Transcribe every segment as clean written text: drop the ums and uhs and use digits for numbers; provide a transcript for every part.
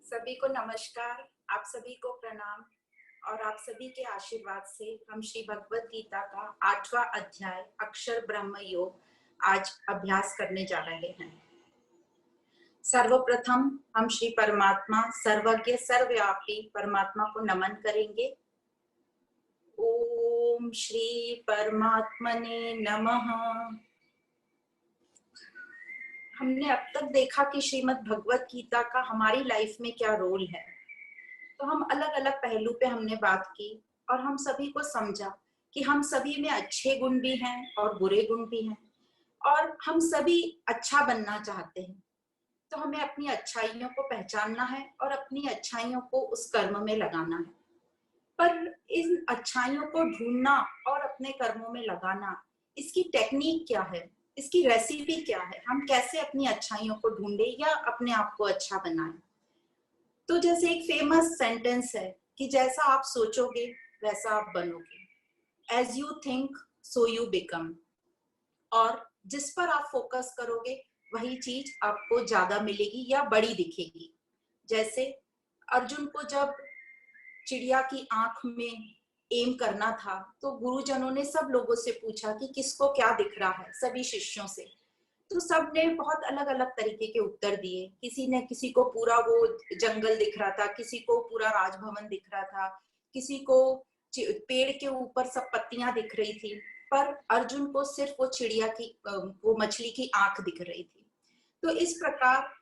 सभी को नमस्कार, आप सभी को प्रणाम और आप सभी के आशीर्वाद से हम श्री भगवत गीता का 8वां अध्याय अक्षर ब्रह्म योग आज अभ्यास करने जा रहे हैं। सर्वप्रथम हम श्री परमात्मा सर्वज्ञ सर्वव्यापी परमात्मा को नमन करेंगे। ओम श्री परमात्मने नमः। हमने अब तक देखा कि श्रीमद् भगवत गीता का हमारी लाइफ में क्या रोल है। तो हम अलग अलग पहलू पे हमने बात की और हम सभी को समझा कि हम सभी में अच्छे गुण भी हैं और बुरे गुण भी हैं और हम सभी अच्छा बनना चाहते हैं। तो हमें अपनी अच्छाइयों को पहचानना है और अपनी अच्छाइयों को उस कर्म में लगाना है। पर इन अच्छाइयों को ढूंढना और अपने कर्मों में लगाना, इसकी टेक्निक क्या है, इसकी रेसिपी क्या है, हम कैसे अपनी अच्छाइयों को ढूंढे या अपने आप को अच्छा बनाएं। तो जैसे एक फेमस सेंटेंस है कि जैसा आप सोचोगे वैसा आप बनोगे। As you think so you become. और जिस पर आप फोकस करोगे वही चीज आपको ज्यादा मिलेगी या बड़ी दिखेगी। जैसे अर्जुन को जब चिड़िया की आंख में एम करना था तो गुरुजनों ने सब लोगों से पूछा कि किसको क्या दिख रहा है, सभी शिष्यों से। तो सब ने बहुत अलग अलग तरीके के उत्तर दिए। किसी को पूरा वो जंगल दिख रहा था, किसी को पूरा राजभवन दिख रहा था, किसी को पेड़ के ऊपर सब पत्तियां दिख रही थी, पर अर्जुन को सिर्फ वो चिड़िया की वो मछली की आंख दिख रही थी। तो इस प्रकार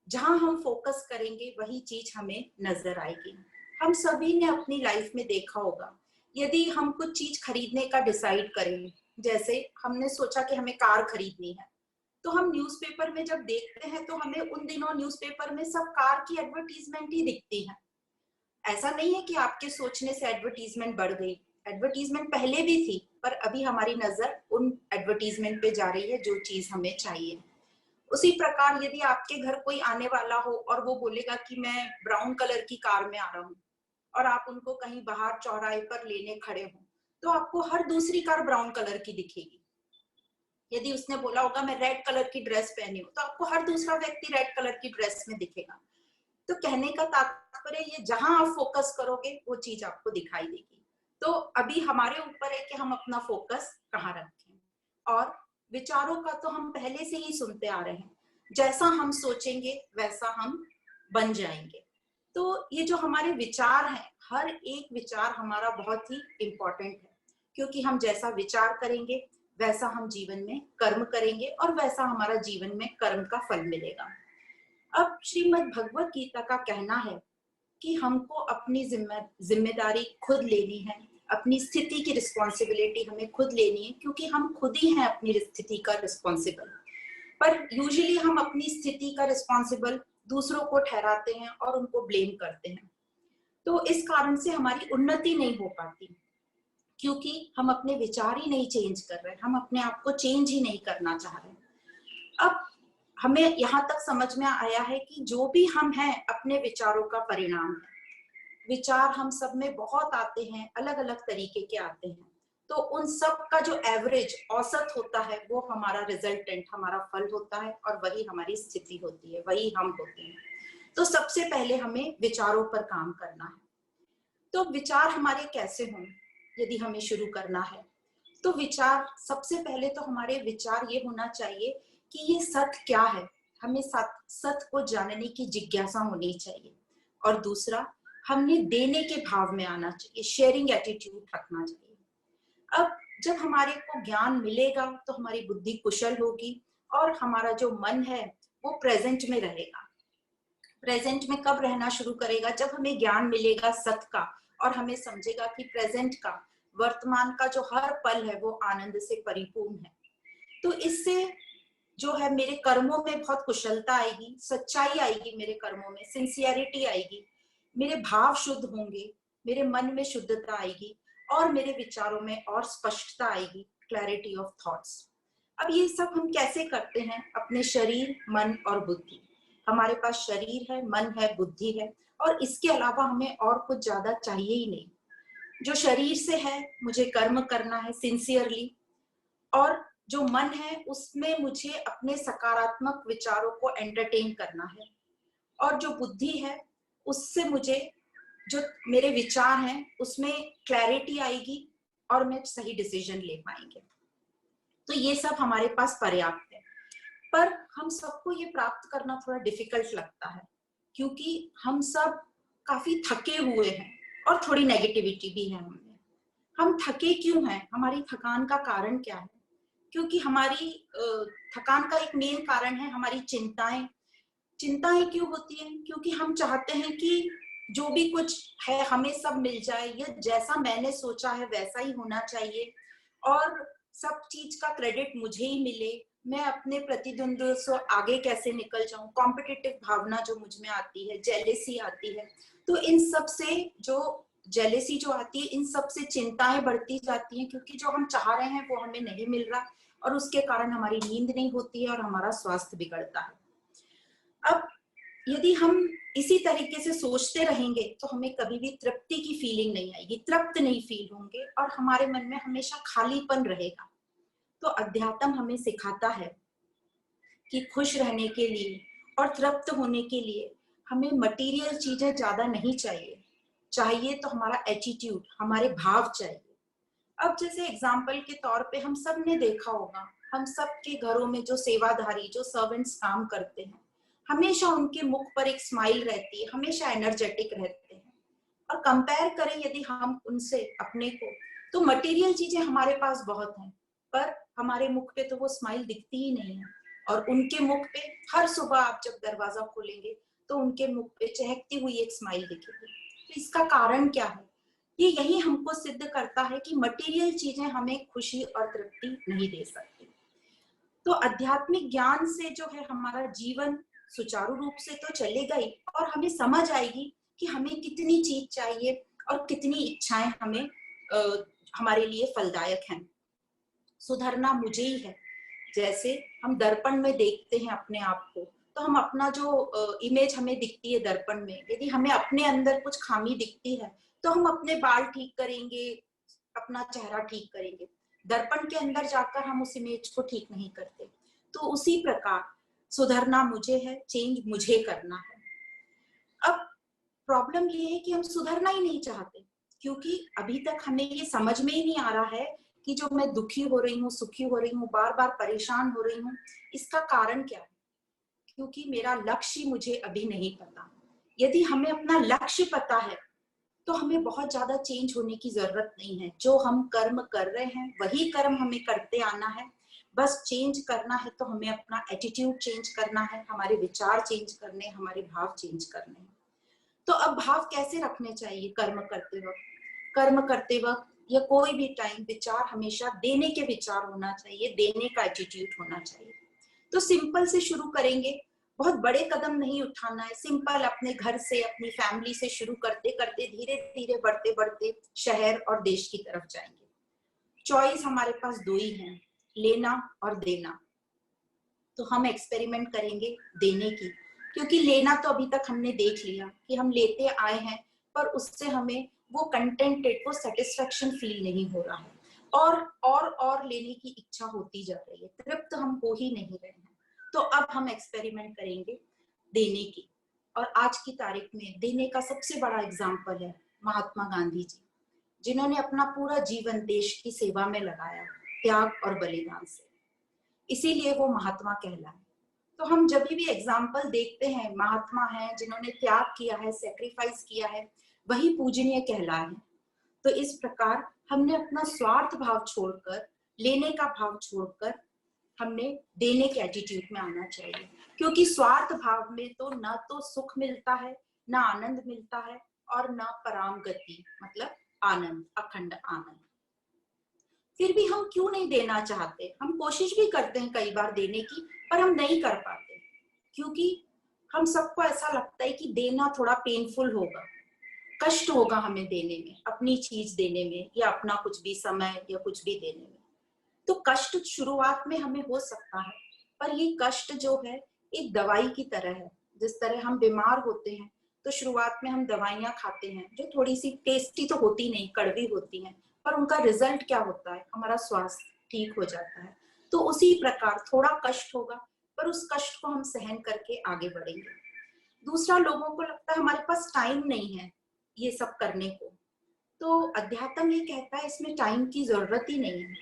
जहां हम फोकस करेंगे वही चीज हमें नजर आएगी। हम सभी ने अपनी लाइफ में देखा होगा, यदि हम कुछ चीज खरीदने का डिसाइड करें, जैसे हमने सोचा कि हमें कार खरीदनी है, तो हम न्यूज़पेपर में जब देखते हैं तो हमें उन दिनों न्यूज़पेपर में सब कार की एडवर्टीजमेंट ही दिखती है। ऐसा नहीं है कि आपके सोचने से एडवर्टीजमेंट बढ़ गई, एडवर्टीजमेंट पहले भी थी, पर अभी हमारी नजर उन एडवर्टीजमेंट पे जा रही है जो चीज हमें चाहिए। उसी प्रकार यदि आपके घर कोई आने वाला हो और वो बोलेगा कि मैं ब्राउन कलर की कार में आ रहा हूँ और आप उनको कहीं बाहर चौराहे पर लेने खड़े हो, तो आपको हर दूसरी कार ब्राउन कलर की दिखेगी। यदि उसने बोला होगा मैं रेड कलर की ड्रेस पहनी हूँ, तो आपको हर दूसरा व्यक्ति रेड कलर की ड्रेस में दिखेगा। तो कहने का तात्पर्य ये, जहां आप फोकस करोगे वो चीज आपको दिखाई देगी। तो अभी हमारे ऊपर है कि हम अपना फोकस कहाँ रखें। और विचारों का तो हम पहले से ही सुनते आ रहे हैं, जैसा हम सोचेंगे वैसा हम बन जाएंगे। तो ये जो हमारे विचार हैं, हर एक विचार हमारा बहुत ही इम्पोर्टेंट है, क्योंकि हम जैसा विचार करेंगे वैसा हम जीवन में कर्म करेंगे और वैसा हमारा जीवन में कर्म का फल मिलेगा। अब श्रीमद् भगवत गीता का कहना है कि हमको अपनी जिम्मेदारी खुद लेनी है, अपनी स्थिति की रिस्पॉन्सिबिलिटी हमें खुद लेनी है, क्योंकि हम खुद ही हैं अपनी स्थिति का रिस्पॉन्सिबल। पर यूजुअली हम अपनी स्थिति का रिस्पॉन्सिबल दूसरों को ठहराते हैं और उनको ब्लेम करते हैं। तो इस कारण से हमारी उन्नति नहीं हो पाती, क्योंकि हम अपने विचार ही नहीं चेंज कर रहे, हम अपने आप को चेंज ही नहीं करना चाह रहे। अब हमें यहाँ तक समझ में आया है कि जो भी हम हैं अपने विचारों का परिणाम है। विचार हम सब में बहुत आते हैं, अलग अलग तरीके के आते हैं। तो उन सब का जो एवरेज औसत होता है वो हमारा रिजल्टेंट, हमारा फल होता है और वही हमारी स्थिति होती है, वही हम होते हैं। तो सबसे पहले हमें विचारों पर काम करना है। तो विचार हमारे कैसे हों यदि हमें शुरू करना है, तो विचार सबसे पहले तो हमारे विचार ये होना चाहिए कि ये सत्य क्या है, हमें सत्य को जानने की जिज्ञासा होनी चाहिए। और दूसरा, हमने देने के भाव में आना चाहिए, शेयरिंग एटीट्यूड रखना चाहिए। अब जब हमारे को ज्ञान मिलेगा तो हमारी बुद्धि कुशल होगी और हमारा जो मन है वो प्रेजेंट में रहेगा। प्रेजेंट में कब रहना शुरू करेगा? जब हमें ज्ञान मिलेगा सत्य का और हमें समझेगा कि प्रेजेंट का, वर्तमान का जो हर पल है वो आनंद से परिपूर्ण है। तो इससे जो है मेरे कर्मों में बहुत कुशलता आएगी, सच्चाई आएगी, मेरे कर्मों में सिंसियरिटी आएगी, मेरे भाव शुद्ध होंगे, मेरे मन में शुद्धता आएगी और मेरे विचारों में और स्पष्टता आएगी, क्लैरिटी ऑफ थॉट्स। अब ये सब हम कैसे करते हैं? अपने शरीर, मन और बुद्धि। हमारे पास शरीर है, मन है, बुद्धि है और इसके अलावा हमें और कुछ ज्यादा चाहिए ही नहीं। जो शरीर से है, मुझे कर्म करना है सिंसियरली, और जो मन है उसमें मुझे अपने सकारात्मक विचारों को एंटरटेन करना है, और जो बुद्धि है उससे मुझे जो मेरे विचार हैं उसमें क्लैरिटी आएगी और मैं सही डिसीजन ले पाएंगे। तो ये सब हमारे पास पर्याप्त है, पर हम सबको ये प्राप्त करना थोड़ा डिफिकल्ट लगता है, क्योंकि हम सब काफी थके हुए हैं और थोड़ी नेगेटिविटी भी है हमें। हम थके क्यों हैं? हमारी थकान का कारण क्या है? क्योंकि हमारी थकान का एक मेन कारण है हमारी चिंताएं। चिंताएं क्यों होती हैं? क्योंकि हम चाहते हैं कि जो भी कुछ है हमें सब मिल जाए, या जैसा मैंने सोचा है वैसा ही होना चाहिए, और सब चीज का क्रेडिट मुझे ही मिले। मैं अपने प्रतिद्वंद्वियों से आगे कैसे निकल जाऊं, कॉम्पिटिटिव भावना जो मुझ में आती है, जेलेसी आती है। तो इन सब से जो जेलेसी जो आती है, इन सब से चिंताएं बढ़ती जाती हैं, क्योंकि जो हम चाह रहे हैं वो हमें नहीं मिल रहा, और उसके कारण हमारी नींद नहीं होती है और हमारा स्वास्थ्य बिगड़ता है। अब यदि हम इसी तरीके से सोचते रहेंगे तो हमें कभी भी तृप्ति की फीलिंग नहीं आएगी, तृप्त नहीं फील होंगे, और हमारे मन में हमेशा खालीपन रहेगा। तो अध्यात्म हमें सिखाता है कि खुश रहने के लिए और तृप्त होने के लिए हमें मटेरियल चीजें ज्यादा नहीं चाहिए। चाहिए तो हमारा एटीट्यूड, हमारे भाव चाहिए। अब जैसे एग्जाम्पल के तौर पे हम सब ने देखा होगा, हम सब के घरों में जो सेवाधारी, जो सर्वेंट्स काम करते हैं, हमेशा उनके मुख पर एक स्माइल रहती है, हमेशा एनर्जेटिक रहते हैं। और कंपेयर करें यदि हम उनसे अपने को, तो मटेरियल चीजें हमारे पास बहुत हैं, पर हमारे मुख पे तो वो स्माइल दिखती ही नहीं है। और उनके मुख पे हर सुबह आप जब दरवाजा खोलेंगे तो उनके मुख पे चहकती हुई एक स्माइल दिखेगी। तो इसका कारण क्या है? ये यही हमको सिद्ध करता है कि मटेरियल चीजें हमें खुशी और तृप्ति नहीं दे सकती। तो आध्यात्मिक ज्ञान से जो है हमारा जीवन सुचारू रूप से तो चलेगा ही, और हमें समझ आएगी कि हमें कितनी चीज चाहिए और कितनी इच्छाएं हमें हमारे लिए फलदायक हैं। सुधरना मुझे ही है। जैसे हम दर्पण में देखते हैं अपने आप को, तो हम अपना जो इमेज हमें दिखती है दर्पण में, यदि हमें अपने अंदर कुछ खामी दिखती है तो हम अपने बाल ठीक करेंगे, अपना चेहरा ठीक करेंगे। दर्पण के अंदर जाकर हम उस इमेज को ठीक नहीं करते। तो उसी प्रकार सुधरना मुझे है, चेंज मुझे करना है। अब प्रॉब्लम ये है कि हम सुधरना ही नहीं चाहते, क्योंकि अभी तक हमें ये समझ में ही नहीं आ रहा है कि जो मैं दुखी हो रही हूँ, सुखी हो रही हूँ, बार बार परेशान हो रही हूँ, इसका कारण क्या है? क्योंकि मेरा लक्ष्य मुझे अभी नहीं पता। यदि हमें अपना लक्ष्य पता है तो हमें बहुत ज्यादा चेंज होने की जरूरत नहीं है। जो हम कर्म कर रहे हैं वही कर्म हमें करते आना है। बस चेंज करना है तो हमें अपना एटीट्यूड चेंज करना है, हमारे विचार चेंज करने, हमारे भाव चेंज करने हैं। तो अब भाव कैसे रखने चाहिए कर्म करते वक्त? कर्म करते वक्त या कोई भी टाइम विचार हमेशा देने के विचार होना चाहिए, देने का एटीट्यूड होना चाहिए। तो सिंपल से शुरू करेंगे, बहुत बड़े कदम नहीं उठाना है। सिंपल अपने घर से, अपनी फैमिली से शुरू करते करते धीरे धीरे बढ़ते बढ़ते शहर और देश की तरफ जाएंगे। चॉइस हमारे पास दो ही है, लेना और देना। तो हम एक्सपेरिमेंट करेंगे देने की, क्योंकि लेना तो अभी तक हमने देख लिया कि हम लेते आए हैं, पर उससे हमें वो कंटेंटेड, वो सेटिस्फेक्शन फील नहीं हो रहा है, और लेने की इच्छा होती जा रही है, तृप्त हम हो ही नहीं रहे हैं। तो अब हम एक्सपेरिमेंट करेंगे देने की। और आज की तारीख में देने का सबसे बड़ा एग्जाम्पल है महात्मा गांधी जी, जिन्होंने अपना पूरा जीवन देश की सेवा में लगाया, त्याग और बलिदान से। इसीलिए वो महात्मा कहलाए। तो हम जब भी एग्जाम्पल देखते हैं, महात्मा हैं जिन्होंने त्याग किया है, सेक्रीफाइस किया है, वही पूजनीय कहलाए हैं। तो इस प्रकार हमने अपना स्वार्थ भाव छोड़कर, लेने का भाव छोड़कर, हमने देने के एटीट्यूड में आना चाहिए। क्योंकि स्वार्थ भाव में तो न तो सुख मिलता है, न आनंद मिलता है, और न पराम गति मतलब आनंद, अखंड आनंद। फिर भी हम क्यों नहीं देना चाहते? हम कोशिश भी करते हैं कई बार देने की, पर हम नहीं कर पाते, क्योंकि हम सबको ऐसा लगता है कि देना थोड़ा पेनफुल होगा, कष्ट होगा हमें देने में, अपनी चीज देने में, या अपना कुछ भी समय या कुछ भी देने में। तो कष्ट शुरुआत में हमें हो सकता है, पर ये कष्ट जो है एक दवाई की तरह है। जिस तरह हम बीमार होते हैं तो शुरुआत में हम दवाइयां खाते हैं जो थोड़ी सी टेस्टी तो होती नहीं, कड़वी होती हैं, पर उनका रिजल्ट क्या होता है? हमारा स्वास्थ्य ठीक हो जाता है। तो उसी प्रकार थोड़ा कष्ट होगा, पर उस कष्ट को हम सहन करके आगे बढ़ेंगे। दूसरा, लोगों को लगता है हमारे पास टाइम नहीं है ये सब करने को, तो अध्यात्म ये कहता है इसमें टाइम की जरूरत ही नहीं है।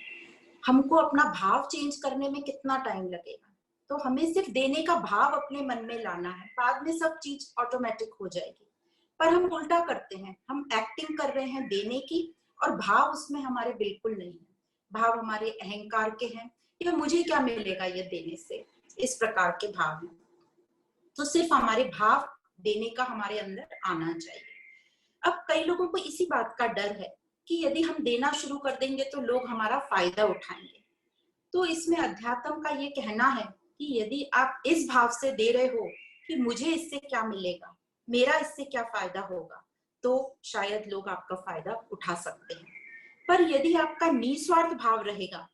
हमको अपना भाव चेंज करने में कितना टाइम लगेगा, तो हमें सिर्फ देने का भाव अपने मन में लाना है, बाद में सब चीज ऑटोमेटिक हो जाएगी। पर हम उल्टा करते हैं, हम एक्टिंग कर रहे हैं देने की, और भाव उसमें हमारे बिल्कुल नहीं है। भाव हमारे अहंकार के हैं, या मुझे क्या मिलेगा ये देने से, इस प्रकार के भाव हैं। तो सिर्फ हमारे भाव देने का हमारे अंदर आना चाहिए। अब कई लोगों को इसी बात का डर है कि यदि हम देना शुरू कर देंगे तो लोग हमारा फायदा उठाएंगे। तो इसमें अध्यात्म का ये कहना है कि यदि आप इस भाव से दे रहे हो कि मुझे इससे क्या मिलेगा, मेरा इससे क्या फायदा होगा, तो शायद लोग आपका फायदा उठा सकते हैं। पर यदि आपका निस्वार्थ भाव रहेगा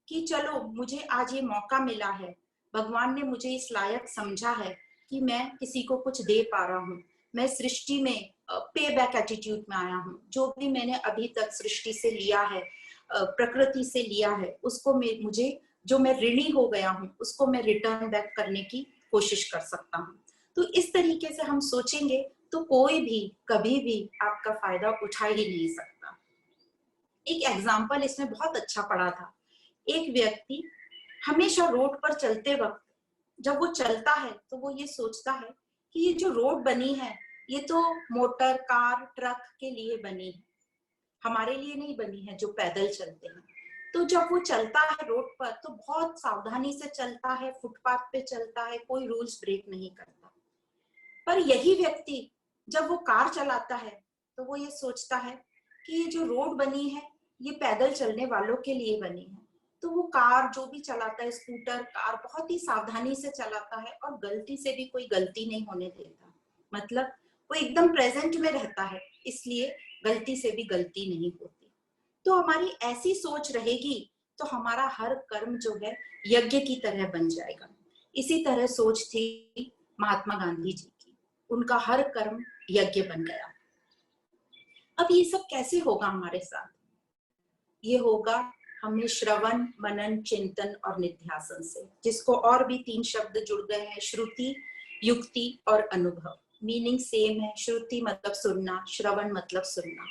कि चलो मुझे आज ये मौका मिला है, भगवान ने मुझे इस लायक समझा है कि मैं किसी को कुछ दे पा रहा हूँ, मैं सृष्टि में पे बैक एटीट्यूड में आया हूँ, जो भी मैंने अभी तक सृष्टि से लिया है, प्रकृति से लिया है, उसको मुझे जो मैं ऋणी हो गया हूँ उसको मैं रिटर्न बैक करने की कोशिश कर सकता हूँ। तो इस तरीके से हम सोचेंगे तो कोई भी कभी भी आपका फायदा उठा ही नहीं सकता। एक एग्जाम्पल इसमें बहुत अच्छा पड़ा था। एक व्यक्ति हमेशा रोड पर चलते वक्त जब वो चलता है तो वो ये सोचता है कि ये जो रोड बनी है ये तो मोटर कार ट्रक के लिए बनी है, हमारे लिए नहीं बनी है जो पैदल चलते हैं। तो जब वो चलता है रोड पर तो बहुत सावधानी से चलता है, फुटपाथ पे चलता है, कोई रूल्स ब्रेक नहीं करता। पर यही व्यक्ति जब वो कार चलाता है तो वो ये सोचता है कि ये जो रोड बनी है ये पैदल चलने वालों के लिए बनी है। तो वो कार जो भी चलाता है, स्कूटर कार, बहुत ही सावधानी से चलाता है और गलती से भी कोई गलती नहीं होने देता। मतलब वो एकदम प्रेजेंट में रहता है, इसलिए गलती से भी गलती नहीं होती। तो हमारी ऐसी सोच रहेगी तो हमारा हर कर्म जो है यज्ञ की तरह बन जाएगा। इसी तरह सोच थी महात्मा गांधी जी की, उनका हर कर्म यज्ञ बन गया। अब ये सब कैसे होगा हमारे साथ? ये होगा हमें श्रवण मनन चिंतन और निध्यासन से, जिसको और भी 3 शब्द जुड़ गए हैं, श्रुति युक्ति और अनुभव। मीनिंग सेम है, श्रुति मतलब सुनना, श्रवण मतलब सुनना।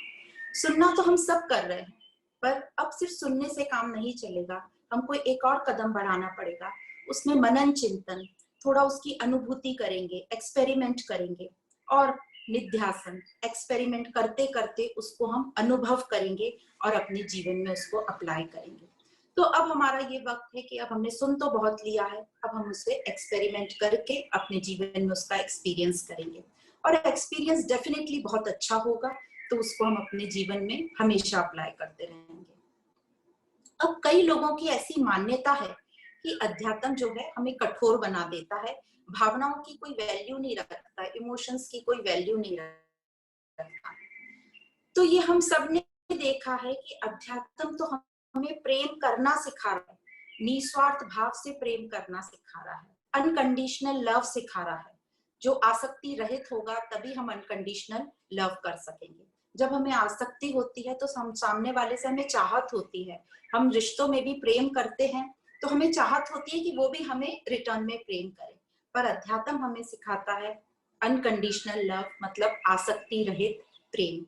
सुनना तो हम सब कर रहे हैं, पर अब सिर्फ सुनने से काम नहीं चलेगा, हमको एक और कदम बढ़ाना पड़ेगा। उसमें मनन चिंतन, थोड़ा उसकी अनुभूति करेंगे, एक्सपेरिमेंट करेंगे, और निध्यासन, एक्सपेरिमेंट करते करते उसको हम अनुभव करेंगे और अपने जीवन में उसको अप्लाई करेंगे। तो अब हमारा ये वक्त है कि अब हमने सुन तो बहुत लिया है, अब हम उसे एक्सपेरिमेंट करके अपने जीवन में उसका एक्सपीरियंस करेंगे, और एक्सपीरियंस डेफिनेटली बहुत अच्छा होगा, तो उसको हम अपने जीवन में हमेशा अप्लाई करते रहेंगे। अब कई लोगों की ऐसी मान्यता है कि अध्यात्म जो है हमें कठोर बना देता है, भावनाओं की कोई वैल्यू नहीं रखता, इमोशंस की कोई वैल्यू नहीं रखता। तो ये हम सब ने देखा है कि अध्यात्म तो हमें प्रेम करना सिखा रहा है, निस्वार्थ भाव से प्रेम करना सिखा रहा है, अनकंडीशनल लव सिखा रहा है। जो आसक्ति रहित होगा तभी हम अनकंडीशनल लव कर सकेंगे। जब हमें आसक्ति होती है तो सामने वाले से हमें चाहत होती है, हम रिश्तों में भी प्रेम करते हैं तो हमें चाहत होती है कि वो भी हमें रिटर्न में प्रेम करे। पर अध्यात्म हमें सिखाता है अनकंडीशनल लव, मतलब आसक्ति रहित प्रेम।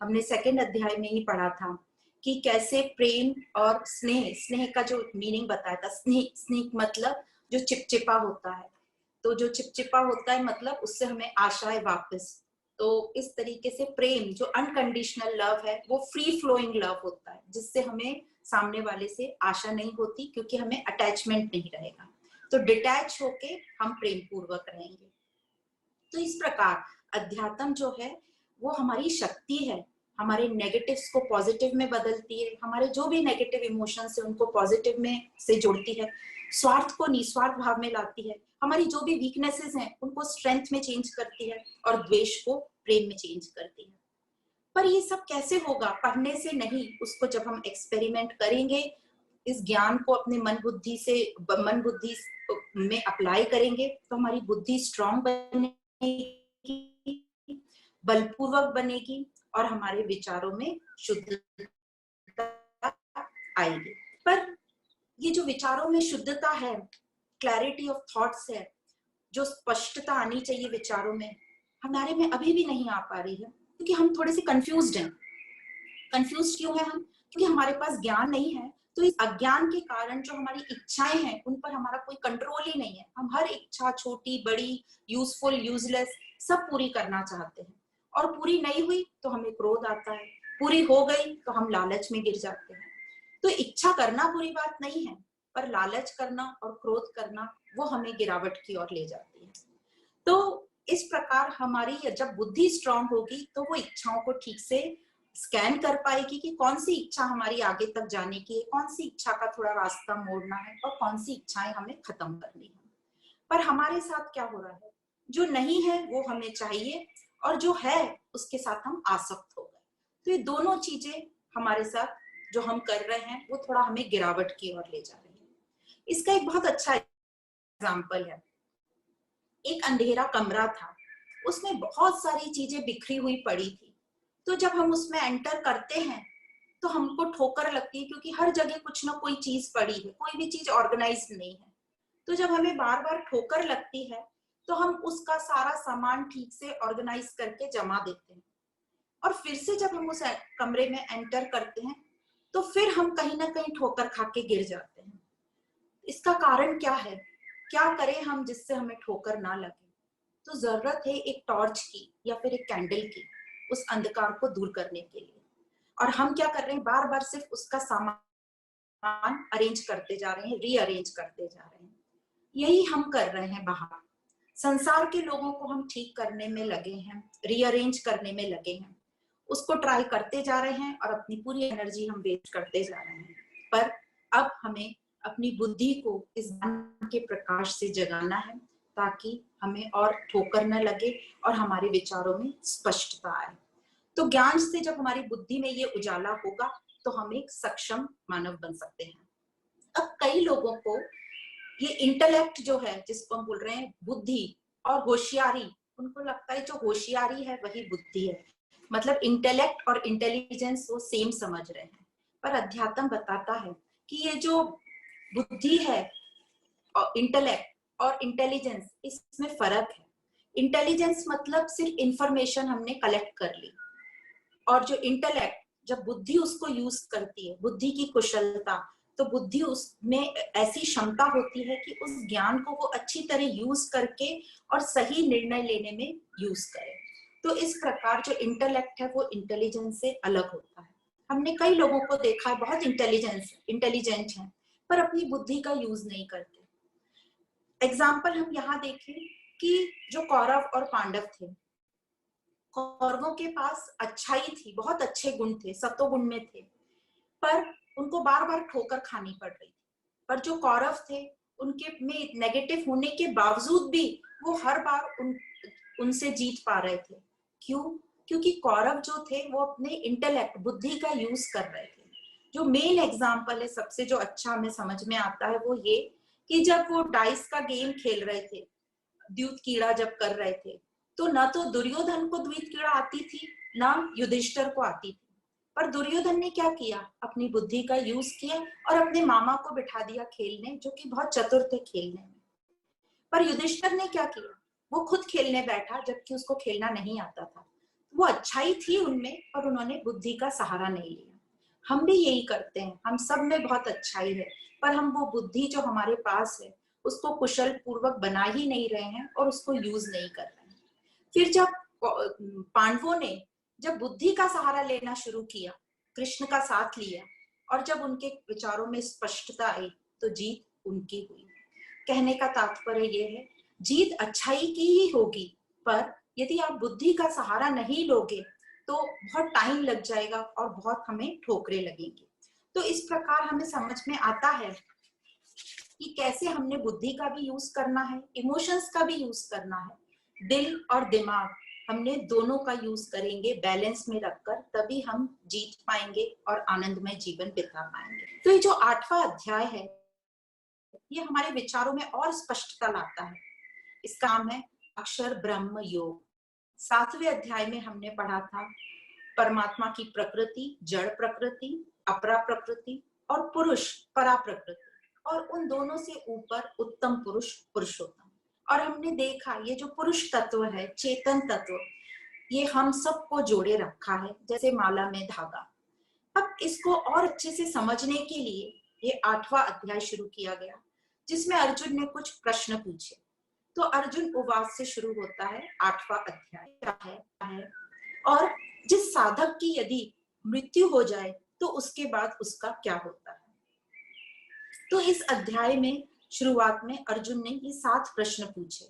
हमने 2nd अध्याय में ही पढ़ा था कि कैसे प्रेम और स्नेह, स्नेह का जो मीनिंग बताया था, स्नेह, स्नेह मतलब जो चिपचिपा होता है, तो जो चिपचिपा होता है मतलब उससे हमें आशा है वापस। तो इस तरीके से प्रेम जो अनकंडीशनल लव है वो फ्री फ्लोइंग लव होता है, जिससे हमें सामने वाले से आशा नहीं होती, क्योंकि हमें अटैचमेंट नहीं रहेगा। तो डिटैच होके हम प्रेम पूर्वक रहेंगे। तो इस प्रकार अध्यात्म जो है वो हमारी शक्ति है, हमारे नेगेटिव्स को पॉजिटिव में बदलती है, हमारे जो भी नेगेटिव इमोशंस है उनको पॉजिटिव में से जोड़ती है, स्वार्थ को निस्वार्थ भाव में लाती है, हमारी जो भी वीकनेसेस हैं उनको स्ट्रेंथ में चेंज करती है, और द्वेष को प्रेम में चेंज करती है। पर ये सब कैसे होगा? पढ़ने से नहीं, उसको जब हम एक्सपेरिमेंट करेंगे, इस ज्ञान को अपने मन बुद्धि में अप्लाई करेंगे, तो हमारी बुद्धि स्ट्रांग बनेगी, बलपूर्वक बनेगी, और हमारे विचारों में शुद्धता आएगी। पर ये जो विचारों में शुद्धता है, क्लैरिटी ऑफ थॉट्स है, जो स्पष्टता आनी चाहिए विचारों में, हमारे में अभी भी नहीं आ पा रही है, क्योंकि हम थोड़े से कंफ्यूज्ड हैं। कंफ्यूज क्यों है हम? क्योंकि हमारे पास ज्ञान नहीं है। तो इस अज्ञान के कारण जो हमारी इच्छाएं हैं उन पर हमारा कोई कंट्रोल ही नहीं है। हम हर इच्छा, छोटी बड़ी, यूजफुल यूजलेस, सब पूरी करना चाहते हैं, और पूरी नहीं हुई तो हमें क्रोध आता है, पूरी हो गई तो हम लालच में गिर जाते हैं। तो इच्छा करना बुरी बात नहीं है, पर लालच करना और क्रोध करना वो हमें गिरावट की ओर ले जाती है। तो इस प्रकार हमारी जब बुद्धि स्ट्रांग होगी तो वो इच्छाओं को ठीक से स्कैन कर पाएगी कि कौन सी इच्छा हमारी आगे तक जाने की है, कौन सी इच्छा का थोड़ा रास्ता मोड़ना है, और कौन सी इच्छाएं हमें खत्म करनी है। पर हमारे साथ क्या हो रहा है, जो नहीं है वो हमें चाहिए, और जो है उसके साथ हम आसक्त हो गए। तो ये दोनों चीजें हमारे साथ जो हम कर रहे हैं वो थोड़ा हमें गिरावट की ओर ले जा रही है। इसका एक बहुत अच्छा एग्जाम्पल है। एक अंधेरा कमरा था, उसमें बहुत सारी चीजें बिखरी हुई पड़ी थी। तो जब हम उसमें एंटर करते हैं तो हमको ठोकर लगती है, क्योंकि हर जगह कुछ ना कोई चीज पड़ी है, कोई भी चीज ऑर्गेनाइज नहीं है। तो जब हमें बार बार ठोकर लगती है तो हम उसका सारा सामान ठीक से ऑर्गेनाइज करके जमा देते हैं, और फिर से जब हम उस कमरे में एंटर करते हैं तो फिर हम कहीं ना कहीं ठोकर खा के गिर जाते हैं। इसका कारण क्या है? क्या करें हम जिससे हमें ठोकर ना लगे? तो जरूरत है एक टॉर्च की या फिर एक कैंडल की, उस अंधकार को दूर करने के लिए। और हम क्या कर रहे हैं, बार बार सिर्फ उसका सामान अरेंज करते जा रहे हैं, रीअरेंज करते जा रहे हैं। यही हम कर रहे हैं बाहर। संसार के लोगों को हम ठीक करने में लगे हैं, रीअरेंज करने में लगे हैं, उसको ट्राई करते जा रहे हैं, और अपनी पूरी एनर्जी हम वेस्ट करते जा रहे हैं। पर अब हमें अपनी बुद्धि को इस ज्ञान के प्रकाश से जगाना है, ताकि हमें और ठोकर न लगे और हमारे विचारों में स्पष्टता आए। तो ज्ञान से जब हमारी बुद्धि में ये उजाला होगा तो हम एक सक्षम मानव बन सकते हैं। अब कई लोगों को ये इंटेलेक्ट जो है, जिसको हम बोल रहे हैं बुद्धि, और होशियारी, उनको लगता है जो होशियारी है वही बुद्धि है। मतलब इंटेलेक्ट और इंटेलिजेंस वो सेम समझ रहे हैं। पर अध्यात्म बताता है कि ये जो बुद्धि है और इंटेलेक्ट और इंटेलिजेंस, इसमें फर्क है। इंटेलिजेंस मतलब सिर्फ इंफॉर्मेशन हमने कलेक्ट कर ली, और जो इंटेलेक्ट, जब बुद्धि उसको यूज करती है, बुद्धि की कुशलता, तो बुद्धि उसमें ऐसी क्षमता होती है कि उस ज्ञान को वो अच्छी तरह यूज करके और सही निर्णय लेने में यूज करे। तो इस प्रकार जो इंटेलेक्ट है वो इंटेलिजेंस से अलग होता है। हमने कई लोगों को देखा है बहुत इंटेलिजेंट है, पर अपनी बुद्धि का यूज नहीं करते। एग्जाम्पल हम यहाँ देखें कि जो कौरव और पांडव थे, कौरवों के पास अच्छाई थी, बहुत अच्छे गुण थे, सत्वगुण में थे, पर उनको बार बार ठोकर खानी पड़ रही थी। पर जो कौरव थे, उनके में नेगेटिव होने के बावजूद भी वो हर बार उनसे जीत पा रहे थे। क्यों? क्योंकि कौरव जो थे वो अपने इंटेलेक्ट, बुद्धि का यूज कर रहे थे। जो मेन एग्जाम्पल है, सबसे जो अच्छा हमें समझ में आता है वो ये कि जब वो डाइस का गेम खेल रहे थे, द्यूत कीड़ा जब कर रहे थे, तो न तो दुर्योधन को द्यूत कीड़ा आती थी, ना युधिष्ठिर को आती थी। पर दुर्योधन ने क्या किया, अपनी बुद्धि का यूज किया और अपने मामा को बिठा दिया खेलने, जो कि बहुत चतुर थे खेलने में। पर युधिष्ठिर ने क्या किया, वो खुद खेलने बैठा जबकि उसको खेलना नहीं आता था। वो अच्छाई थी उनमें, पर उन्होंने बुद्धि का सहारा नहीं लिया। हम भी यही करते हैं, हम सब में बहुत अच्छाई है, पर हम वो बुद्धि जो हमारे पास है उसको कुशल पूर्वक बना ही नहीं रहे हैं और उसको यूज नहीं कर रहे हैं। फिर जब पांडवों ने जब बुद्धि का सहारा लेना शुरू किया, कृष्ण का साथ लिया, और जब उनके विचारों में स्पष्टता आई, तो जीत उनकी हुई। कहने का तात्पर्य ये है, जीत अच्छाई की ही होगी, पर यदि आप बुद्धि का सहारा नहीं लोगे तो बहुत टाइम लग जाएगा और बहुत हमें ठोकरें लगेंगी। तो इस प्रकार हमें समझ में आता है कि कैसे हमने बुद्धि का भी यूज करना है, इमोशंस का भी यूज करना है, दिल और दिमाग हमने दोनों का यूज करेंगे बैलेंस में रखकर, तभी हम जीत पाएंगे और आनंदमय जीवन बिता पाएंगे। तो ये जो 8वां अध्याय है, ये हमारे विचारों में और स्पष्टता लाता है। इसका नाम है अक्षर ब्रह्म योग। 7वें अध्याय में हमने पढ़ा था परमात्मा की प्रकृति, जड़ प्रकृति, अपरा प्रकृति, और पुरुष, परा प्रकृति। और उन दोनों से ऊपर उत्तम पुरुष पुरुषोत्तम। और हमने देखा ये जो पुरुष तत्व है, चेतन तत्व, ये हम सबको जोड़े रखा है जैसे माला में धागा। अब इसको और अच्छे से समझने के लिए ये 8वां अध्याय शुरू किया गया, जिसमें अर्जुन ने कुछ प्रश्न पूछे। तो अर्जुन उवाच से शुरू होता है 8वां अध्याय। क्या है और जिस साधक की यदि मृत्यु हो जाए तो उसके बाद उसका क्या होता है। तो इस अध्याय में शुरुआत में अर्जुन ने ये 7 प्रश्न पूछे।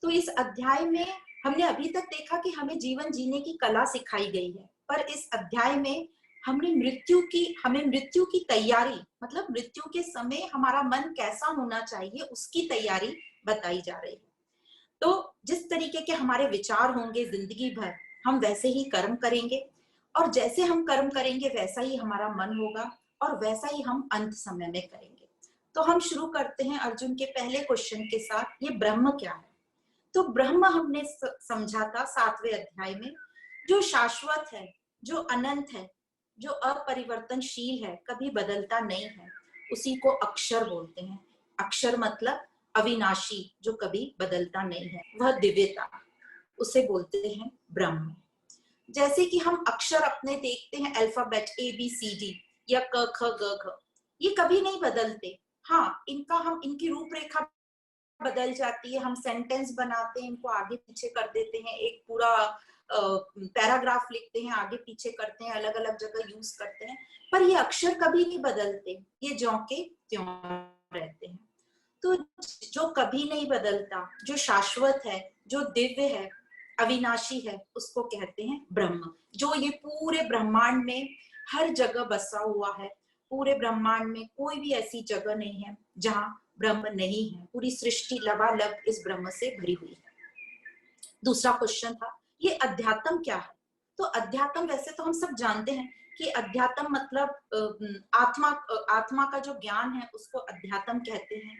तो इस अध्याय में हमने अभी तक देखा कि हमें जीवन जीने की कला सिखाई गई है, पर इस अध्याय में हमें मृत्यु की तैयारी, मतलब मृत्यु के समय हमारा मन कैसा होना चाहिए उसकी तैयारी बताई जा रही है। तो जिस तरीके के हमारे विचार होंगे जिंदगी भर, हम वैसे ही कर्म करेंगे, और जैसे हम कर्म करेंगे वैसा ही हमारा मन होगा, और वैसा ही हम अंत समय में करेंगे। तो हम शुरू करते हैं अर्जुन के पहले क्वेश्चन के साथ, ये ब्रह्म क्या है। तो ब्रह्म हमने समझा था 7वें अध्याय में, जो शाश्वत है, जो अनंत है, जो अपरिवर्तनशील है, कभी बदलता नहीं है, उसी को अक्षर बोलते हैं। अक्षर मतलब अविनाशी, जो कभी बदलता नहीं है, वह दिव्यता, उसे बोलते हैं ब्रह्म। जैसे कि हम अक्षर अपने देखते हैं, अल्फाबेट ABCD या क ख ग घ, ये कभी नहीं बदलते। हाँ, इनकी रूपरेखा बदल जाती है, हम सेंटेंस बनाते हैं, इनको आगे पीछे कर देते हैं, एक पूरा पैराग्राफ लिखते हैं, आगे पीछे करते हैं, अलग अलग जगह यूज करते हैं, पर ये अक्षर कभी नहीं बदलते, ये ज्यों के त्यों रहते हैं। तो जो कभी नहीं बदलता, जो शाश्वत है, जो दिव्य है, अविनाशी है, उसको कहते हैं ब्रह्म। जो ये पूरे ब्रह्मांड में हर जगह बसा हुआ है, पूरे ब्रह्मांड में कोई भी ऐसी जगह नहीं है जहां ब्रह्म नहीं है, पूरी सृष्टि लबालब इस ब्रह्म से भरी हुई है। दूसरा क्वेश्चन था, ये अध्यात्म क्या है। तो अध्यात्म वैसे तो हम सब जानते हैं कि अध्यात्म मतलब आत्मा का जो ज्ञान है उसको अध्यात्म कहते हैं,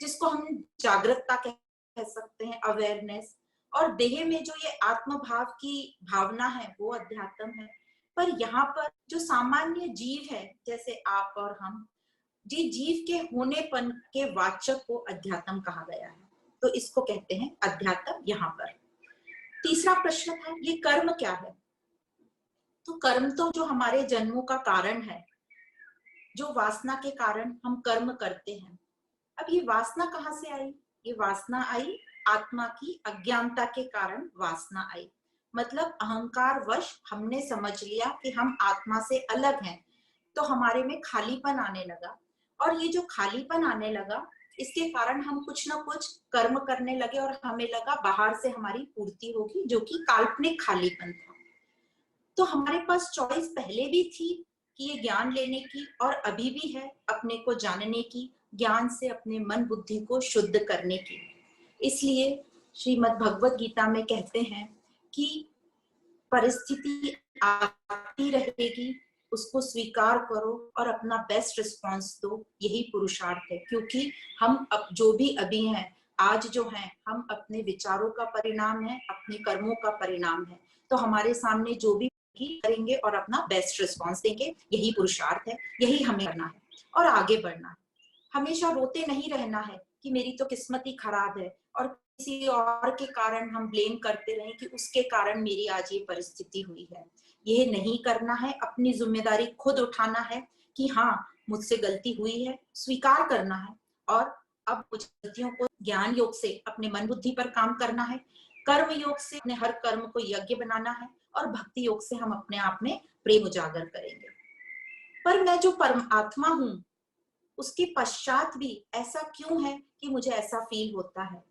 जिसको हम जागृतता कह सकते हैं, अवेयरनेस। और देह में जो ये आत्म भाव की भावना है वो अध्यात्म है। पर यहाँ पर जो सामान्य जीव है, जैसे आप और हम, जी जीव के होनेपन के वाचक को अध्यात्म कहा गया है, तो इसको कहते हैं अध्यात्म यहाँ पर। तीसरा प्रश्न था, ये कर्म क्या है। तो कर्म तो जो हमारे जन्मों का कारण है, जो वासना के कारण हम कर्म करते हैं। अब ये वासना कहाँ से आई। ये वासना आई आत्मा की अज्ञानता के कारण वासना आई। मतलब अहंकार वश हमने समझ लिया कि हम आत्मा से अलग हैं, तो हमारे में खालीपन आने लगा। और ये जो खालीपन आने लगा, इसके कारण हम कुछ ना कुछ कर्म करने लगे, और हमें लगा बाहर से हमारी पूर्ति होगी, जो कि काल्पनिक खालीपन था। तो हमारे पास चॉइस पहले भी थी कि ये ज्ञान लेने की, और अभी भी है अपने को जानने की, ज्ञान से अपने मन बुद्धि को शुद्ध करने की। इसलिए श्रीमद् भगवत गीता में कहते हैं कि परिस्थिति आती रहेगी, उसको स्वीकार करो और अपना बेस्ट रिस्पॉन्स दो, यही पुरुषार्थ है। क्योंकि हम अब जो भी अभी हैं, आज जो हैं, हम अपने विचारों का परिणाम है, अपने कर्मों का परिणाम है। तो हमारे सामने जो भी करेंगे और अपना बेस्ट रिस्पॉन्स देंगे, यही पुरुषार्थ है, यही हमें करना है और आगे बढ़ना है। हमेशा रोते नहीं रहना है कि मेरी तो किस्मत ही खराब है, और किसी और के कारण हम ब्लेम करते रहें कि उसके कारण मेरी आज ये परिस्थिति हुई है। यह नहीं करना है, अपनी जिम्मेदारी खुद उठाना है कि हाँ मुझसे गलती हुई है, स्वीकार करना है, और अब कुछ गलतियों को ज्ञान योग से अपने मन बुद्धि पर काम करना है, कर्म योग से अपने हर कर्म को यज्ञ बनाना है, और भक्ति योग से हम अपने आप में प्रेम उजागर करेंगे। पर मैं जो परमात्मा हूं, उसके पश्चात भी ऐसा क्यों है कि मुझे ऐसा फील होता है।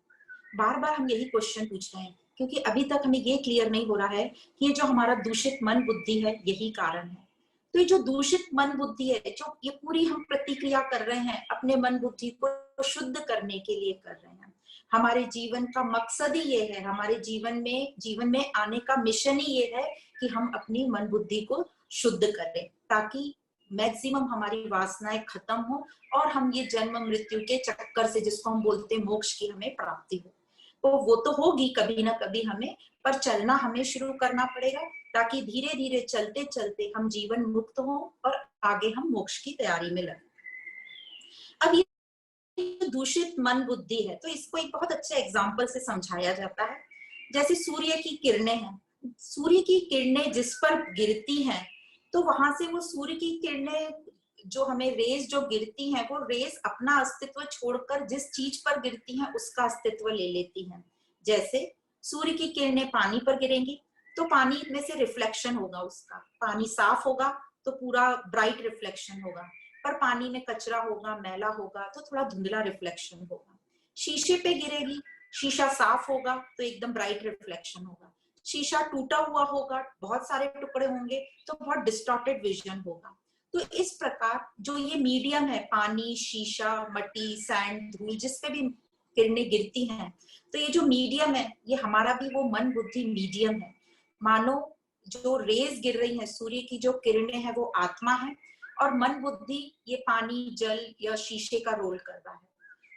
बार बार हम यही क्वेश्चन पूछ रहे हैं, क्योंकि अभी तक हमें ये क्लियर नहीं हो रहा है कि ये जो हमारा दूषित मन बुद्धि है, यही कारण है। तो ये जो दूषित मन बुद्धि है, जो ये पूरी हम प्रतिक्रिया कर रहे हैं, अपने मन बुद्धि को शुद्ध करने के लिए कर रहे हैं। हमारे जीवन का मकसद ही ये है, हमारे जीवन में आने का मिशन ही ये है कि हम अपनी मन बुद्धि को शुद्ध करें, ताकि मैक्सिमम हमारी वासनाएं खत्म हो, और हम ये जन्म मृत्यु के चक्कर से, जिसको हम बोलते हैं मोक्ष की, हमें प्राप्ति हो। तो वो तो होगी कभी ना कभी हमें, पर चलना हमें शुरू करना पड़ेगा, ताकि धीरे धीरे चलते चलते हम जीवन मुक्त हो और आगे हम मोक्ष की तैयारी में लगे। अब ये दूषित मन बुद्धि है, तो इसको एक बहुत अच्छे एग्जाम्पल से समझाया जाता है। जैसे सूर्य की किरणें हैं, सूर्य की किरणें जिस पर गिरती हैं, तो वहां से वो सूर्य की किरणें जो हमें रेज जो गिरती हैं, वो रेज अपना अस्तित्व छोड़कर जिस चीज पर गिरती हैं उसका अस्तित्व ले लेती हैं। जैसे सूर्य की किरणें पानी पर गिरेंगी तो पानी में से रिफ्लेक्शन होगा, उसका पानी साफ होगा तो पूरा ब्राइट रिफ्लेक्शन होगा, पर पानी में कचरा होगा, मैला होगा तो थोड़ा धुंधला रिफ्लेक्शन होगा। शीशे पे गिरेगी, शीशा साफ होगा तो एकदम ब्राइट रिफ्लेक्शन होगा। शीशा टूटा हुआ होगा, बहुत सारे टुकड़े होंगे तो बहुत डिस्टॉर्टेड विजन होगा। तो इस प्रकार जो ये मीडियम है, पानी, शीशा, मट्टी, सैंड, धूल, जिस पे भी किरणें गिरती हैं, तो ये जो मीडियम है, ये हमारा भी वो मन बुद्धि मीडियम है। मानो जो रेज गिर रही है, सूर्य की जो किरणें हैं, वो आत्मा है, और मन बुद्धि ये पानी, जल या शीशे का रोल कर रहा है।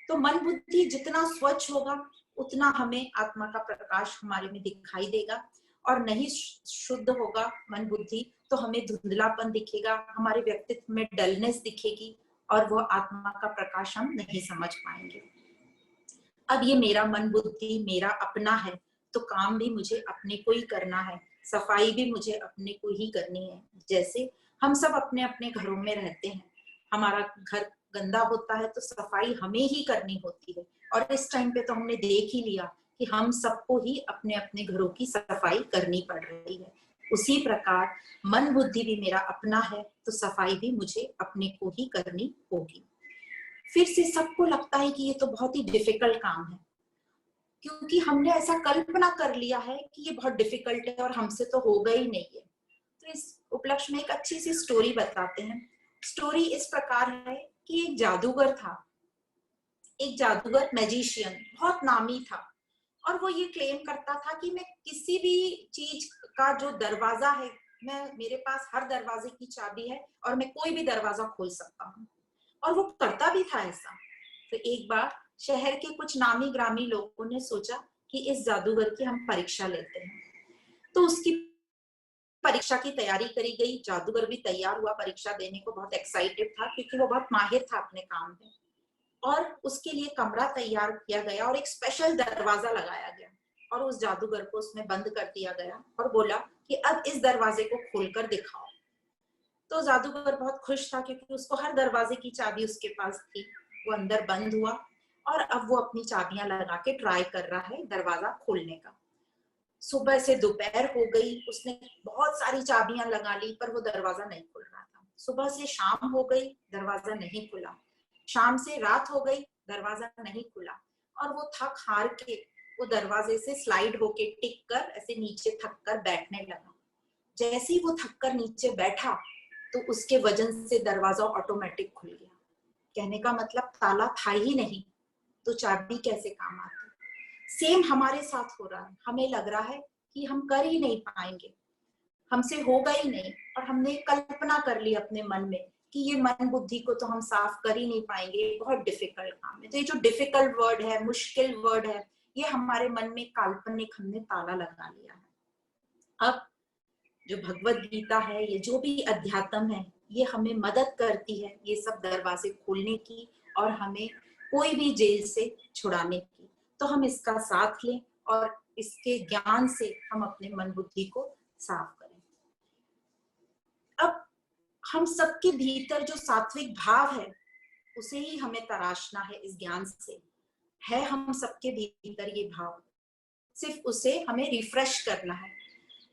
तो मन बुद्धि जितना स्वच्छ होगा उतना हमें आत्मा का प्रकाश हमारे में दिखाई देगा, और नहीं शुद्ध होगा मन बुद्धि तो हमें धुंधलापन दिखेगा, हमारे व्यक्तित्व में डलनेस दिखेगी, और वो आत्मा का प्रकाश हम नहीं समझ पाएंगे। अब ये मेरा मन बुद्धि मेरा अपना है, तो काम भी मुझे अपने को ही करना है, सफाई भी मुझे अपने को ही करनी है। जैसे हम सब अपने अपने घरों में रहते हैं, हमारा घर गंदा होता है तो सफाई हमें ही करनी होती है, और इस टाइम पे तो हमने देख ही लिया कि हम सबको ही अपने अपने घरों की सफाई करनी पड़ रही है। उसी प्रकार मन बुद्धि भी मेरा अपना है, तो सफाई भी मुझे अपने को ही करनी होगी। फिर से सबको लगता है कि ये तो बहुत ही डिफिकल्ट काम है, क्योंकि हमने ऐसा कल्पना कर लिया है कि ये बहुत डिफिकल्ट है और हमसे तो होगा ही नहीं है। तो इस उपलक्ष्य में एक अच्छी सी स्टोरी बताते हैं। स्टोरी इस प्रकार है कि एक जादूगर था, एक जादूगर मैजिशियन बहुत नामी था, और वो ये क्लेम करता था कि मैं किसी भी चीज का जो दरवाजा है, मेरे पास हर दरवाजे की चाबी है और मैं कोई भी दरवाजा खोल सकता हूँ, और वो करता भी था ऐसा। तो एक बार शहर के कुछ नामी ग्रामी लोगों ने सोचा कि इस जादूगर की हम परीक्षा लेते हैं। तो उसकी परीक्षा की तैयारी करी गई, जादूगर भी तैयार हुआ परीक्षा देने को, बहुत एक्साइटेड था क्योंकि वो बहुत माहिर था अपने काम में। और उसके लिए कमरा तैयार किया गया और एक स्पेशल दरवाजा लगाया गया, और उस जादूगर को उसमें बंद कर दिया गया और बोला कि अब इस दरवाजे को खोलकर दिखाओ। तो जादूगर बहुत खुश था क्योंकि उसको हर दरवाजे की चाबी उसके पास थी। वो अंदर बंद हुआ और अब वो अपनी चाबियां लगा के ट्राई कर रहा है दरवाजा खोलने का। सुबह से दोपहर हो गई, उसने बहुत सारी चाबियां लगा ली पर वो दरवाजा नहीं खुल रहा था। सुबह से शाम हो गई, दरवाजा नहीं खुला। शाम से रात हो गई, दरवाजा नहीं खुला, और वो थक हार के वो दरवाजे से स्लाइड होके टिक कर ऐसे नीचे थक कर बैठने लगा। जैसे ही वो थक कर नीचे बैठा तो उसके वजन से दरवाजा ऑटोमेटिक खुल गया। कहने का मतलब ताला था ही नहीं तो चाबी कैसे काम आती। सेम हमारे साथ हो रहा है, हमें लग रहा है कि हम कर ही नहीं पाएंगे, हमसे होगा ही नहीं, और हमने कल्पना कर ली अपने मन में कि ये मन बुद्धि को तो हम साफ कर ही नहीं पाएंगे, बहुत डिफिकल्ट काम है। तो ये जो डिफिकल्ट वर्ड है, मुश्किल वर्ड है, ये हमारे मन में काल्पनिक हमने ताला लगा लिया है। अब जो भगवत गीता है, ये जो भी अध्यात्म है, ये हमें मदद करती है ये सब दरवाजे खोलने की और हमें कोई भी जेल से छुड़ाने की। तो हम इसका साथ लें और इसके ज्ञान से हम अपने मन बुद्धि को साफ करें। अब हम सबके भीतर जो सात्विक भाव है उसे ही हमें तराशना है इस ज्ञान से। है हम सबके भीतर ये भाव, सिर्फ उसे हमें रिफ्रेश करना है,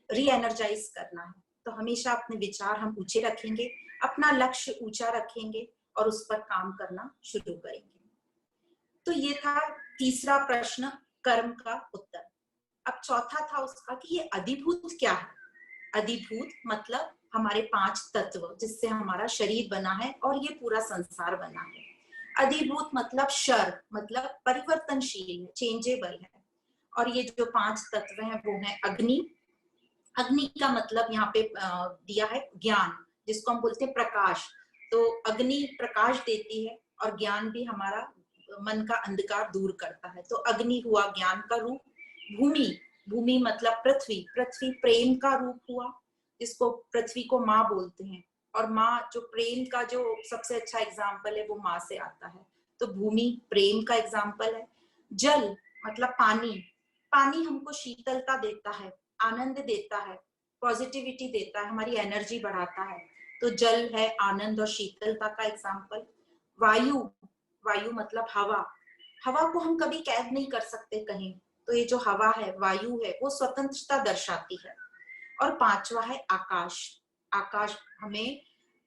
री एनर्जाइज करना है। तो हमेशा अपने विचार हम ऊंचे रखेंगे, अपना लक्ष्य ऊंचा रखेंगे और उस पर काम करना शुरू करेंगे। तो ये था तीसरा प्रश्न, कर्म का उत्तर। अब चौथा था उसका कि ये अधिभूत क्या है। अधिभूत मतलब हमारे 5 तत्व जिससे हमारा शरीर बना है और ये पूरा संसार बना है। अधिभूत मतलब शर, मतलब परिवर्तनशील है, चेंजेबल है। और ये जो 5 तत्व हैं वो है अग्नि। अग्नि का मतलब यहाँ पे दिया है ज्ञान, जिसको हम बोलते हैं प्रकाश। तो अग्नि प्रकाश देती है और ज्ञान भी हमारा मन का अंधकार दूर करता है। तो अग्नि हुआ ज्ञान का रूप। भूमि, भूमि मतलब पृथ्वी, पृथ्वी प्रेम का रूप हुआ, जिसको पृथ्वी को माँ बोलते हैं। और माँ जो प्रेम का जो सबसे अच्छा एग्जाम्पल है वो माँ से आता है। तो भूमि प्रेम का एग्जाम्पल है। जल मतलब पानी, पानी हमको शीतलता देता है, आनंद देता है, पॉजिटिविटी देता है, हमारी एनर्जी बढ़ाता है, तो जल है आनंद और शीतलता का एग्जाम्पल। वायु, वायु मतलब हवा, हवा को हम कभी कैद नहीं कर सकते कहीं, तो ये जो हवा है, वायु है, वो स्वतंत्रता दर्शाती है। और पांचवा है आकाश, आकाश हमें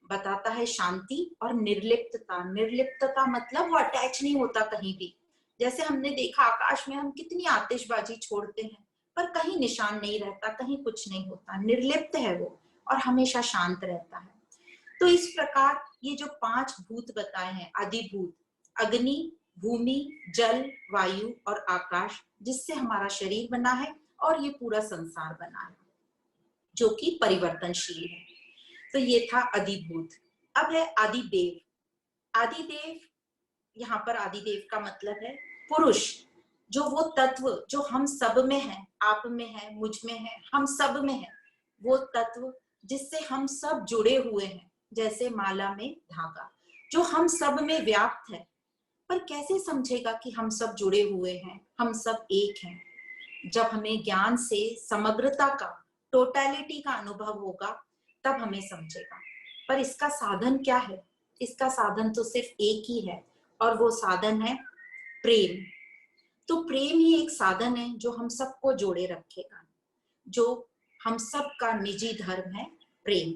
बताता है शांति और निर्लिप्तता। निर्लिप्तता मतलब वो अटैच नहीं होता कहीं भी। जैसे हमने देखा आकाश में हम कितनी आतिशबाजी छोड़ते हैं पर कहीं निशान नहीं रहता, कहीं कुछ नहीं होता, निर्लिप्त है वो और हमेशा शांत रहता है। तो इस प्रकार ये जो 5 भूत बताए हैं, आदिभूत, अग्नि, भूमि, जल, वायु और आकाश, जिससे हमारा शरीर बना है और ये पूरा संसार बना है जो कि परिवर्तनशील है। तो ये था आदिभूत। अब है आदिदेव। आदिदेव, यहाँ पर आदिदेव का मतलब है पुरुष, जो वो तत्व जो हम सब में है, आप में है, मुझ में है, हम सब में है, वो तत्व जिससे हम सब जुड़े हुए हैं, जैसे माला में धागा, जो हम सब में व्याप्त है। पर कैसे समझेगा कि हम सब जुड़े हुए हैं, हम सब एक हैं? जब हमें ज्ञान से समग्रता का, टोटलिटी का अनुभव होगा, तब हमें समझेगा। पर इसका साधन क्या है? इसका साधन तो सिर्फ एक ही है और वो साधन है प्रेम। तो प्रेम ही एक साधन है जो हम सबको जोड़े रखेगा, जो हम सब का निजी धर्म है प्रेम।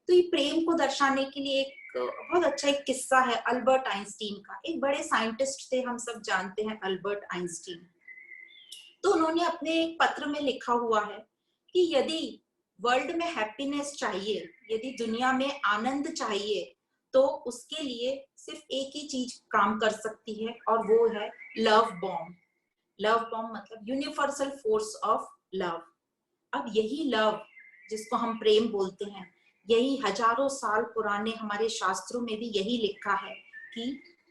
तो ये प्रेम को दर्शाने के लिए एक बहुत अच्छा एक किस्सा है अल्बर्ट आइंस्टीन का। एक बड़े साइंटिस्ट थे, हम सब जानते हैं अल्बर्ट आइंस्टीन। तो उन्होंने अपने एक पत्र में लिखा हुआ है कि यदि वर्ल्ड में हैप्पीनेस चाहिए, यदि दुनिया में आनंद चाहिए, तो उसके लिए सिर्फ एक ही चीज काम कर सकती है और वो है लव बॉम्ब। लव बॉम्ब मतलब यूनिवर्सल फोर्स ऑफ लव। अब यही लव, जिसको हम प्रेम बोलते हैं, यही हजारों साल पुराने हमारे शास्त्रों में भी यही लिखा है कि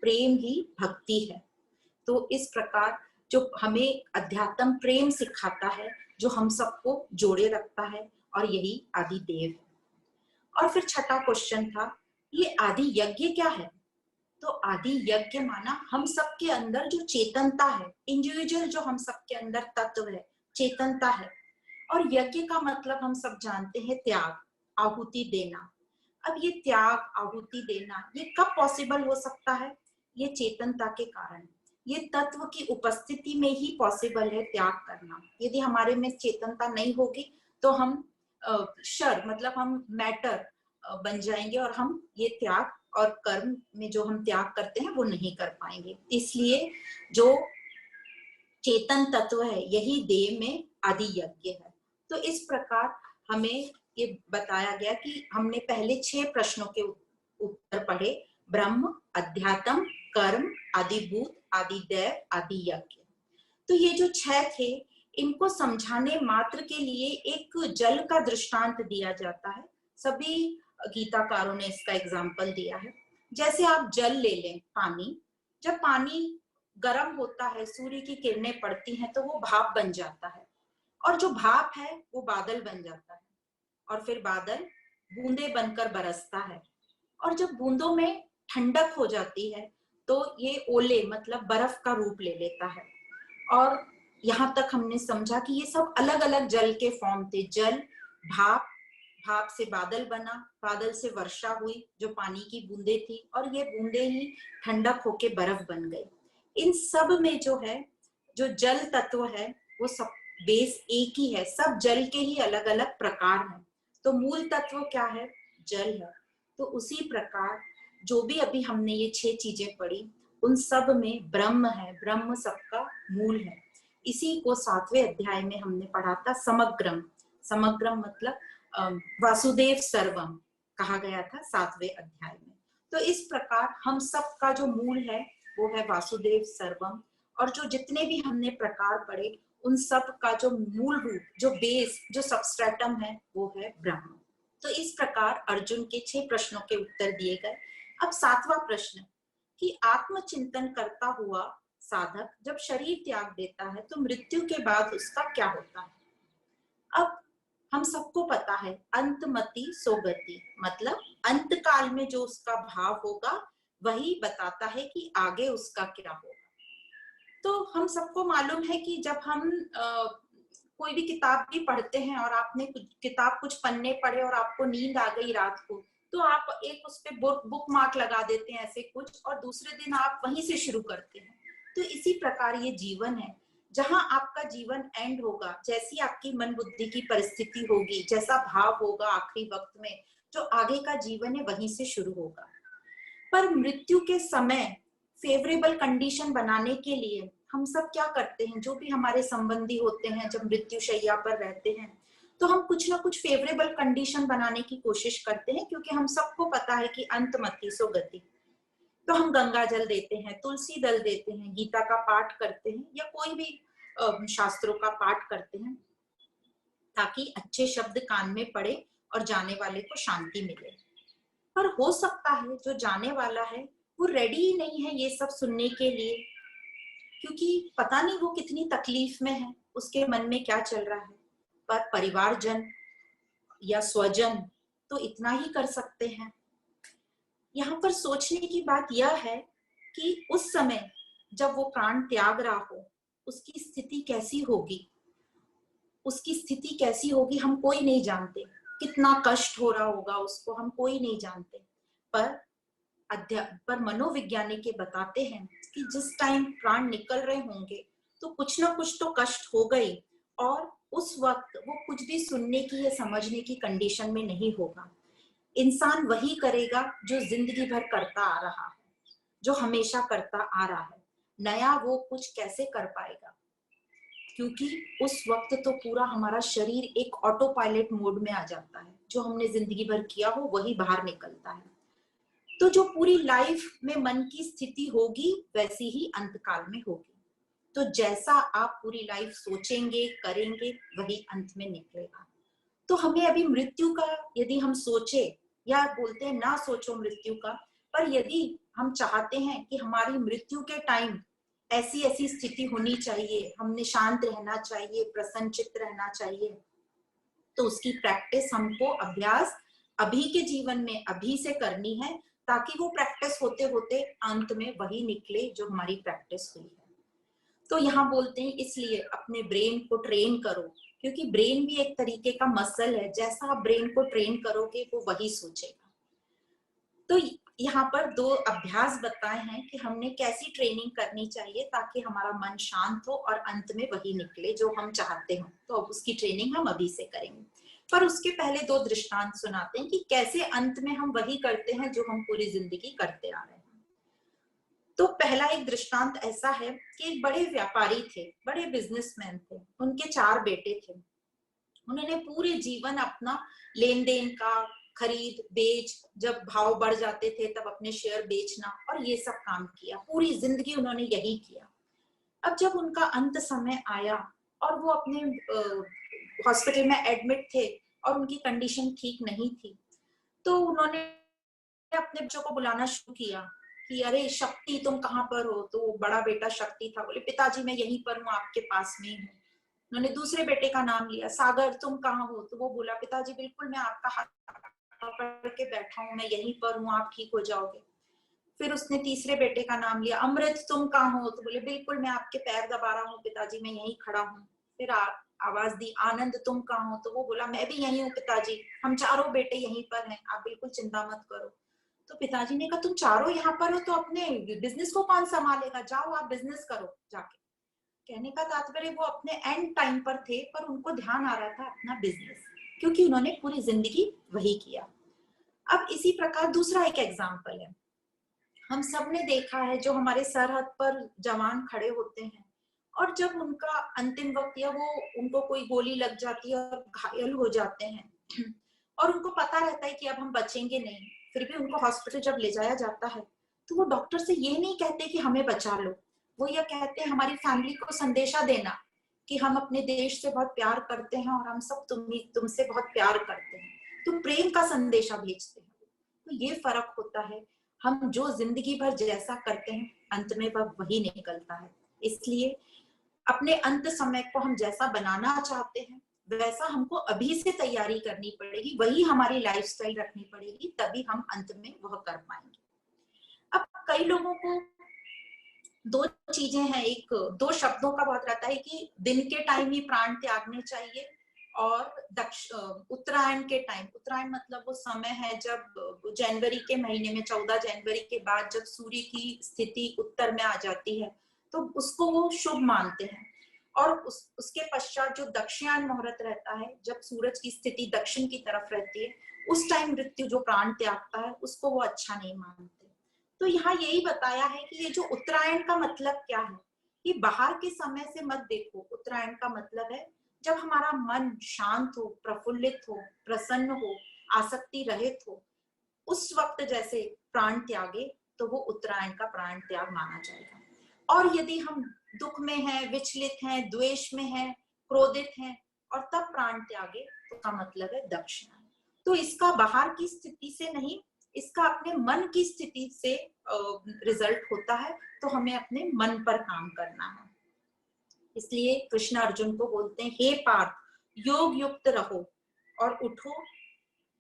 प्रेम ही भक्ति है। तो इस प्रकार जो हमें अध्यात्म प्रेम सिखाता है, जो हम सबको जोड़े रखता है, और यही आदि देव है। और फिर छठा क्वेश्चन था, ये आदि यज्ञ क्या है? तो आदि यज्ञ माना हम सबके अंदर जो चेतनता है, इंडिविजुअल जो हम सबके अंदर तत्व है, चेतनता है। और यज्ञ का मतलब हम सब जानते हैं त्याग, आहुति देना। अब ये त्याग, आहुति देना, ये कब पॉसिबल हो सकता है? ये चेतनता के कारण, ये तत्व की उपस्थिति में ही पॉसिबल है त्याग करना। यदि हमारे में चेतनता नहीं होगी तो हम शर मतलब हम मैटर बन जाएंगे और हम ये त्याग और कर्म में जो हम त्याग करते हैं वो नहीं कर पाएंगे। इसलिए जो चेतन तत्व है यही देह में आदि यज्ञ है। तो इस प्रकार हमें ये बताया गया कि हमने पहले 6 प्रश्नों के उत्तर पढ़े, ब्रह्म, अध्यात्म, कर्म, आदिभूत, आदिदेव, आदि यज्ञ। तो ये जो 6 थे, इनको समझाने मात्र के लिए एक जल का दृष्टांत दिया जाता है। सभी गीताकारों ने इसका एग्जाम्पल दिया है। जैसे आप जल ले लें, पानी, जब पानी गर्म होता है, सूर्य की किरणें पड़ती हैं तो वो भाप बन जाता है, और जो भाप है वो बादल बन जाता है, और फिर बादल बूंदे बनकर बरसता है, और जब बूंदों में ठंडक हो जाती है तो ये ओले मतलब बर्फ का रूप ले लेता है। और यहाँ तक हमने समझा कि ये सब अलग अलग जल के फॉर्म थे। जल, भाप, भाप से बादल बना, बादल से वर्षा हुई जो पानी की बूंदे थी, और ये बूंदे ही ठंडक होके बर्फ बन गई। इन सब में जो है, जो जल तत्व है, वो सब बेस एक ही है, सब जल के ही अलग अलग प्रकार हैं। तो मूल तत्व क्या है? जल है। तो उसी प्रकार जो भी अभी हमने ये 6 चीजें पढ़ी, उन सब में ब्रह्म है, ब्रह्म सबका मूल है। इसी को 7वें अध्याय में हमने पढ़ा था समग्रम। समग्रम मतलब वासुदेव सर्वम कहा गया था 7वें अध्याय में। तो इस प्रकार हम सब का जो मूल है वो है वासुदेव सर्वम, और जो जितने भी हमने प्रकार पढ़े उन सब का जो मूल रूप, जो बेस, जो सबस्ट्रेटम है वो है ब्रह्म। तो इस प्रकार अर्जुन के 6 प्रश्नों के उत्तर दिए गए। अब 7वां प्रश्न कि आत्मचिंतन करता हुआ साधक जब शरीर त्याग देता है तो मृत्यु के बाद उसका क्या होता है? अब हम सबको पता है अंतमति सोगति, मतलब अंत काल में जो उसका भाव होगा वही बताता है कि आगे उसका क्या होगा। तो हम सबको मालूम है कि जब हम कोई भी किताब भी पढ़ते हैं और आपने किताब कुछ पन्ने पढ़े और आपको नींद आ गई रात को, तो आप एक उस पे बुक मार्क लगा देते हैं ऐसे कुछ, और दूसरे दिन आप वहीं से शुरू करते हैं। तो इसी प्रकार ये जीवन है, जहां आपका जीवन एंड होगा, जैसी आपकी मन बुद्धि की परिस्थिति होगी, जैसा भाव होगा आखिरी वक्त में, जो आगे का जीवन है वहीं से शुरू होगा। पर मृत्यु के समय फेवरेबल कंडीशन बनाने के लिए हम सब क्या करते हैं, जो भी हमारे संबंधी होते हैं, जब मृत्यु शैया पर रहते हैं तो हम कुछ ना कुछ फेवरेबल कंडीशन बनाने की कोशिश करते हैं, क्योंकि हम सबको पता है कि अंत मति सो गति। तो हम गंगा जल देते हैं, तुलसी दल देते हैं, गीता का पाठ करते हैं, या कोई भी शास्त्रों का पाठ करते हैं, ताकि अच्छे शब्द कान में पड़े और जाने वाले को शांति मिले। पर हो सकता है जो जाने वाला है वो रेडी ही नहीं है ये सब सुनने के लिए, क्योंकि पता नहीं वो कितनी तकलीफ में है, उसके मन में क्या चल रहा है। पर परिवारजन या स्वजन तो इतना ही कर सकते हैं। यहाँ पर सोचने की बात यह है कि उस समय जब वो प्राण त्याग रहा हो, उसकी स्थिति कैसी होगी, उसकी स्थिति कैसी होगी हम कोई नहीं जानते। कितना कष्ट हो रहा होगा उसको हम कोई नहीं जानते। पर मनोवैज्ञानिक ये बताते हैं कि जिस टाइम प्राण निकल रहे होंगे तो कुछ ना कुछ तो कष्ट हो गई, और उस वक्त वो कुछ भी सुनने की या समझने की कंडीशन में नहीं होगा। इंसान वही करेगा जो जिंदगी भर करता आ रहा है, जो हमेशा करता आ रहा है। नया वो कुछ कैसे कर पाएगा, क्योंकि उस वक्त तो पूरा हमारा शरीर एक ऑटो पायलट मोड में आ जाता है। जो हमने जिंदगी भर किया हो वही बाहर निकलता है। तो जो पूरी लाइफ में मन की स्थिति होगी वैसी ही अंतकाल में होगी। तो जैसा आप पूरी लाइफ सोचेंगे करेंगे वही अंत में निकलेगा। तो हमें अभी मृत्यु का यदि हम सोचे, या बोलते हैं ना सोचो मृत्यु का, पर यदि हम चाहते हैं कि हमारी मृत्यु के टाइम ऐसी ऐसी स्थिति होनी चाहिए, हमने शांत रहना चाहिए, प्रसन्नचित्त रहना चाहिए, तो उसकी प्रैक्टिस हमको अभ्यास अभी के जीवन में अभी से करनी है, ताकि वो प्रैक्टिस होते होते अंत में वही निकले जो हमारी प्रैक्टिस हुई है। तो यहाँ बोलते हैं इसलिए अपने ब्रेन को ट्रेन करो, क्योंकि ब्रेन भी एक तरीके का मसल है, जैसा आप ब्रेन को ट्रेन करोगे वो वही सोचेगा। तो यहाँ पर 2 अभ्यास बताए हैं कि हमने कैसी ट्रेनिंग करनी चाहिए ताकि हमारा मन शांत हो और अंत में वही निकले जो हम चाहते हो। तो अब उसकी ट्रेनिंग हम अभी से करेंगे, पर उसके पहले 2 दृष्टांत सुनाते हैं कि कैसे अंत में हम वही करते हैं जो हम पूरी जिंदगी करते आ रहे हैं। तो पहला एक दृष्टांत ऐसा है कि एक बड़े व्यापारी थे, बड़े बिजनेसमैन थे, उनके 4 बेटे थे। उन्होंने पूरे जीवन अपना लेन देन का, खरीद बेच, जब भाव बढ़ जाते थे तब अपने शेयर बेचना और ये सब काम किया, पूरी जिंदगी उन्होंने यही किया। अब जब उनका अंत समय आया और वो अपने हॉस्पिटल में एडमिट थे और उनकी कंडीशन ठीक नहीं थी, तो उन्होंने अपने बच्चों को बुलाना शुरू किया कि अरे शक्ति तुम कहाँ पर हो। तो बड़ा बेटा शक्ति था, बोले पिताजी मैं यहीं पर हूँ, आपके पास में हूँ। उन्होंने दूसरे बेटे का नाम लिया, सागर तुम कहाँ हो। तो वो बोला पिताजी बिल्कुल मैं आपका हाथ पकड़ के बैठा हूँ, मैं यहीं पर हूँ, आप ठीक हो जाओगे। फिर उसने तीसरे बेटे का नाम लिया, अमृत तुम कहाँ हो। तो बोले बिल्कुल मैं आपके पैर दबा रहा हूँ पिताजी, मैं यहीं खड़ा हूँ। फिर आवाज दी, आनंद तुम कहाँ हो। तो वो बोला मैं भी यहीं हूँ पिताजी, हम चारों बेटे यहीं पर हैं, आप बिल्कुल चिंता मत करो। तो पिताजी ने कहा तुम चारों यहाँ पर हो तो अपने बिजनेस को कौन संभालेगा, जाओ आप बिजनेस करो जाके। कहने का तात्पर्य वो अपने एंड टाइम पर थे, पर उनको ध्यान आ रहा था अपना बिजनेस, क्योंकि उन्होंने पूरी जिंदगी वही किया। अब इसी प्रकार दूसरा एक एग्जाम्पल है, हम सब ने देखा है जो हमारे सरहद पर जवान खड़े होते हैं और जब उनका अंतिम वक्त या वो उनको कोई गोली लग जाती है और घायल हो जाते हैं और उनको पता रहता है कि अब हम बचेंगे नहीं, फिर भी उनको हॉस्पिटल जब ले जाया जाता है तो वो डॉक्टर से ये नहीं कहते कि हमें बचा लो, वो ये कहते हैं हमारी फैमिली को संदेशा देना कि हम अपने देश से बहुत प्यार करते हैं और हम सब तुमसे बहुत प्यार करते हैं, तो प्रेम का संदेशा भेजते हैं। तो ये फर्क होता है, हम जो जिंदगी भर जैसा करते हैं अंत में वह वही निकलता है। इसलिए अपने अंत समय को हम जैसा बनाना चाहते हैं वैसा हमको अभी से तैयारी करनी पड़ेगी, वही हमारी लाइफस्टाइल रखनी पड़ेगी, तभी हम अंत में वह कर पाएंगे। अब कई लोगों को दो चीजें हैं, एक दो शब्दों का बहुत रहता है कि दिन के टाइम ही प्राण त्यागने चाहिए और उत्तरायण के टाइम, उत्तरायण मतलब वो समय है जब जनवरी के महीने में 14 जनवरी के बाद जब सूर्य की स्थिति उत्तर में आ जाती है तो उसको वो शुभ मानते हैं। और उसके पश्चात जो दक्षिणायन मुहूर्त रहता है जब सूरज की स्थिति दक्षिण की तरफ रहती है, उस टाइम मृत्यु जो प्राण त्यागता है उसको वो अच्छा नहीं मानते। तो यहाँ यही बताया है कि ये जो उत्तरायण का मतलब क्या है, ये बाहर के समय से मत देखो। उत्तरायण का मतलब है जब हमारा मन शांत हो, प्रफुल्लित हो, प्रसन्न हो, आसक्ति रहित हो, उस वक्त जैसे प्राण त्यागे तो वो उत्तरायण का प्राण त्याग माना जाएगा। और यदि हम दुख में हैं, विचलित हैं, द्वेष में हैं, क्रोधित हैं और तब प्राण त्यागे तो का मतलब है दक्षिणायन। तो इसका बाहर की स्थिति से नहीं, इसका अपने मन की स्थिति से रिजल्ट होता है। तो हमें अपने मन पर काम करना है। इसलिए कृष्ण अर्जुन को बोलते हैं, हे पार्थ, योग युक्त रहो और उठो,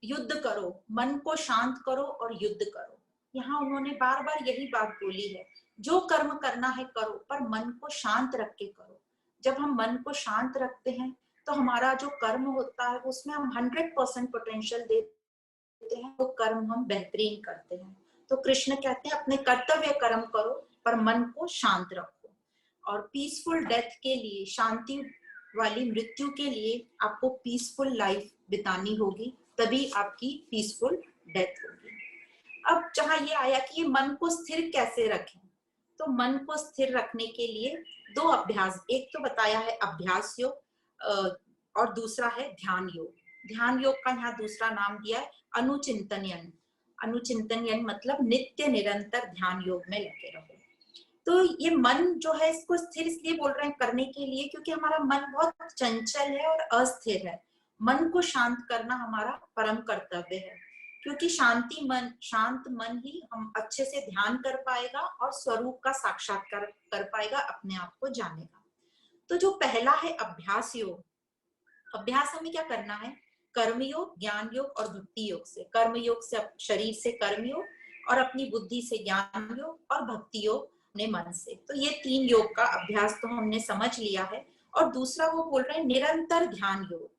युद्ध करो, मन को शांत करो और युद्ध करो। यहाँ उन्होंने बार बार यही बात बोली है, जो कर्म करना है करो पर मन को शांत रख के करो। जब हम मन को शांत रखते हैं तो हमारा जो कर्म होता है उसमें हम 100% पोटेंशियल देते हैं, वो कर्म हम बेहतरीन करते हैं। तो कृष्ण कहते हैं अपने कर्तव्य कर्म करो पर मन को शांत रखो। और पीसफुल डेथ के लिए, शांति वाली मृत्यु के लिए आपको पीसफुल लाइफ बितानी होगी, तभी आपकी पीसफुल डेथ होगी। अब जहां ये आया कि ये मन को स्थिर कैसे रखें, तो मन को स्थिर रखने के लिए दो अभ्यास, एक तो बताया है अभ्यास योग और दूसरा है ध्यान योग। ध्यान योग का यहाँ दूसरा नाम दिया है अनुचिंतन। अनुचिंतन मतलब नित्य निरंतर ध्यान योग में लगे रहो। तो ये मन जो है इसको स्थिर इसलिए बोल रहे हैं करने के लिए क्योंकि हमारा मन बहुत चंचल है और अस्थिर है। मन को शांत करना हमारा परम कर्तव्य है, क्योंकि शांत मन ही हम अच्छे से ध्यान कर पाएगा और स्वरूप का साक्षात्कार कर पाएगा, अपने आप को जानेगा। तो जो पहला है अभ्यास योग, अभ्यास हमें क्या करना है, कर्म योग, ज्ञान योग और भक्ति योग से। कर्म योग से शरीर से कर्म योग, और अपनी बुद्धि से ज्ञान योग, और भक्ति योग अपने मन से। तो ये तीन योग का अभ्यास तो हमने समझ लिया है। और दूसरा वो बोल रहे हैं निरंतर ध्यान योग।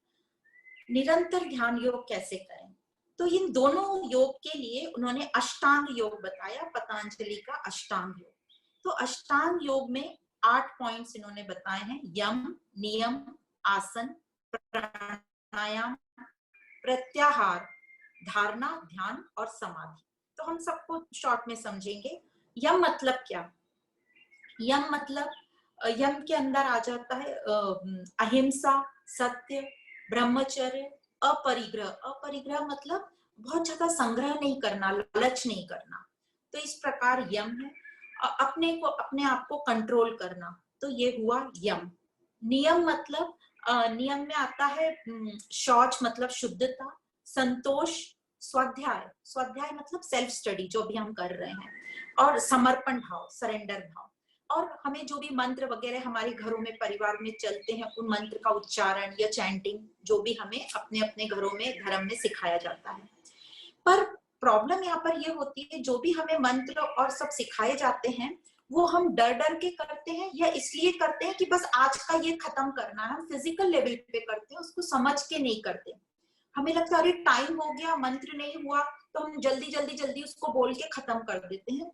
निरंतर ध्यान योग कैसे करें, तो इन दोनों योग के लिए उन्होंने अष्टांग योग बताया, पतंजलि का अष्टांग योग। तो अष्टांग योग में 8 पॉइंट्स इन्होंने बताए हैं, यम, नियम, आसन, प्राणायाम, प्रत्याहार, धारणा, ध्यान और समाधि। तो हम सबको शॉर्ट में समझेंगे। यम मतलब क्या, यम मतलब यम के अंदर आ जाता है अहिंसा, सत्य, ब्रह्मचर्य, अपरिग्रह। अपरिग्रह मतलब बहुत ज्यादा संग्रह नहीं करना, लालच नहीं करना। तो इस प्रकार यम है अपने आप को कंट्रोल करना, तो ये हुआ यम। नियम मतलब नियम में आता है शौच मतलब शुद्धता, संतोष, स्वाध्याय, स्वाध्याय मतलब सेल्फ स्टडी जो भी हम कर रहे हैं, और समर्पण भाव, सरेंडर भाव। और हमें जो भी मंत्र वगैरह हमारे घरों में परिवार में चलते हैं, उन मंत्र का उच्चारण या चैंटिंग जो भी हमें अपने अपने घरों में धर्म में सिखाया जाता है। पर प्रॉब्लम यहाँ पर ये होती है, जो भी हमें मंत्र और सब सिखाए जाते हैं वो हम डर डर के करते हैं या इसलिए करते हैं कि बस आज का ये खत्म करना है। हम फिजिकल लेवल पे करते हैं, उसको समझ के नहीं करते। हमें लगता है अरे टाइम हो गया, मंत्र नहीं हुआ, तो हम जल्दी जल्दी जल्दी उसको बोल के खत्म कर देते हैं,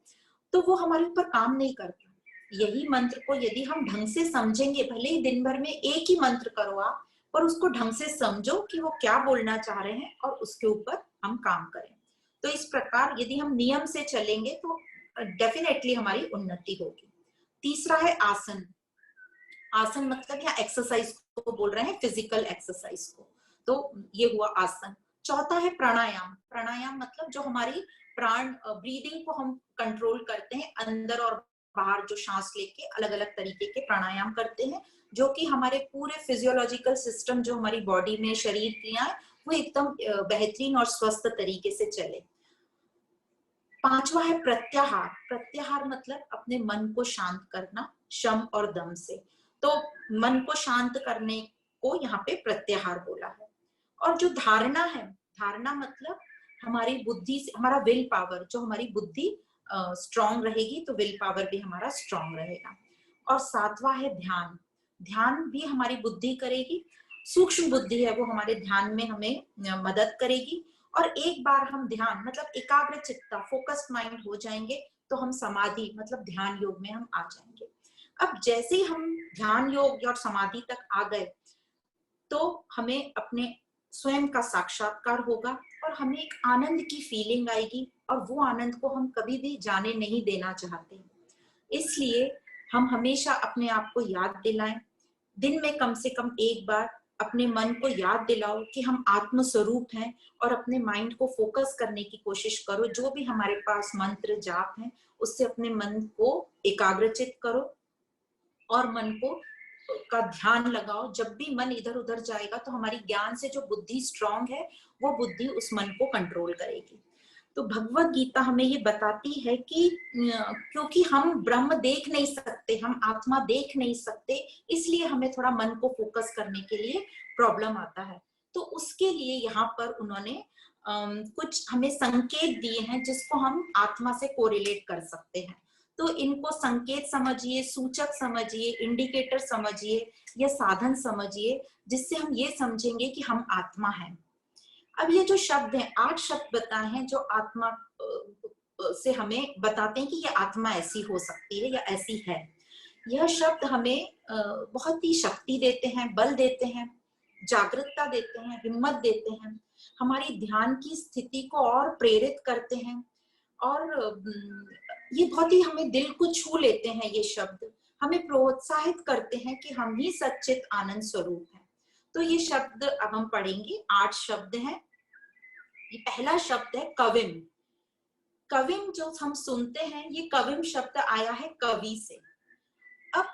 तो वो हमारे ऊपर काम नहीं करता। यही मंत्र को यदि हम ढंग से समझेंगे, भले ही दिन भर में एक ही मंत्र करो आप, पर उसको ढंग से समझो कि वो क्या बोलना चाह रहे हैं और उसके ऊपर हम काम करें। तो इस प्रकार यदि हम नियम से चलेंगे तो डेफिनेटली हमारी उन्नति होगी। तीसरा है आसन। आसन मतलब यहाँ एक्सरसाइज को बोल रहे हैं, फिजिकल एक्सरसाइज को, तो ये हुआ आसन। चौथा है प्राणायाम। प्राणायाम मतलब जो हमारी प्राण ब्रीदिंग को हम कंट्रोल करते हैं, अंदर और बाहर जो सांस लेके अलग अलग तरीके के प्राणायाम करते हैं, जो कि हमारे पूरे फिजियोलॉजिकल सिस्टम, जो हमारी बॉडी में शरीर क्रियाएं, वो एकदम बेहतरीन और स्वस्थ तरीके से चले। पांचवा है प्रत्याहार। प्रत्याहार मतलब अपने मन को शांत करना, शम और दम से। तो मन को शांत करने को यहाँ पे प्रत्याहार बोला है। और जो धारणा है, धारणा मतलब हमारी बुद्धि से, हमारा विल पावर, जो हमारी बुद्धि स्ट्रांग रहेगी तो विल पावर भी हमारा स्ट्रांग रहेगा। और सातवां है ध्यान। ध्यान भी हमारी बुद्धि करेगी, सूक्ष्म बुद्धि है वो हमारे ध्यान में हमें मदद करेगी। और एक बार हम ध्यान मतलब एकाग्र चित्ता फोकस्ड माइंड हो जाएंगे तो हम समाधि मतलब ध्यान योग में हम आ जाएंगे। अब जैसे ही हम ध्यान योग और समाधि तक आ गए तो हमें अपने स्वयं का साक्षात्कार होगा और हमें एक आनंद की फीलिंग आएगी और वो आनंद को हम कभी भी जाने नहीं देना चाहते। इसलिए हम हमेशा अपने आप को याद दिलाएं, दिन में कम से कम एक बार अपने मन को याद दिलाओ कि हम आत्म स्वरूप हैं और अपने माइंड को फोकस करने की कोशिश करो। जो भी हमारे पास मंत्र जाप है उससे अपने मन को एकाग्रचित करो और मन को का ध्यान लगाओ। जब भी मन इधर उधर जाएगा तो हमारी ज्ञान से जो बुद्धि स्ट्रांग है वो बुद्धि उस मन को कंट्रोल करेगी। तो भगवत गीता हमें ये बताती है कि क्योंकि हम ब्रह्म देख नहीं सकते, हम आत्मा देख नहीं सकते, इसलिए हमें थोड़ा मन को फोकस करने के लिए प्रॉब्लम आता है। तो उसके लिए यहाँ पर उन्होंने कुछ हमें संकेत दिए हैं जिसको हम आत्मा से कोरिलेट कर सकते हैं। तो इनको संकेत समझिए, सूचक समझिए, इंडिकेटर समझिए या साधन समझिए जिससे हम ये समझेंगे कि हम आत्मा हैं। अब ये जो शब्द हैं 8 शब्द बताए हैं जो आत्मा से हमें बताते हैं कि ये आत्मा ऐसी हो सकती है या ऐसी है। यह शब्द हमें बहुत ही शक्ति देते हैं, बल देते हैं, जागरूकता देते हैं, हिम्मत देते हैं, हमारी ध्यान की स्थिति को और प्रेरित करते हैं और ये बहुत ही हमें दिल को छू लेते हैं। ये शब्द हमें प्रोत्साहित करते हैं कि हम ही सच्चित आनंद स्वरूप हैं। तो ये शब्द अब हम पढ़ेंगे, 8 शब्द हैं। ये पहला शब्द है कविम। कविम जो हम सुनते हैं ये कविम शब्द आया है कवि से। अब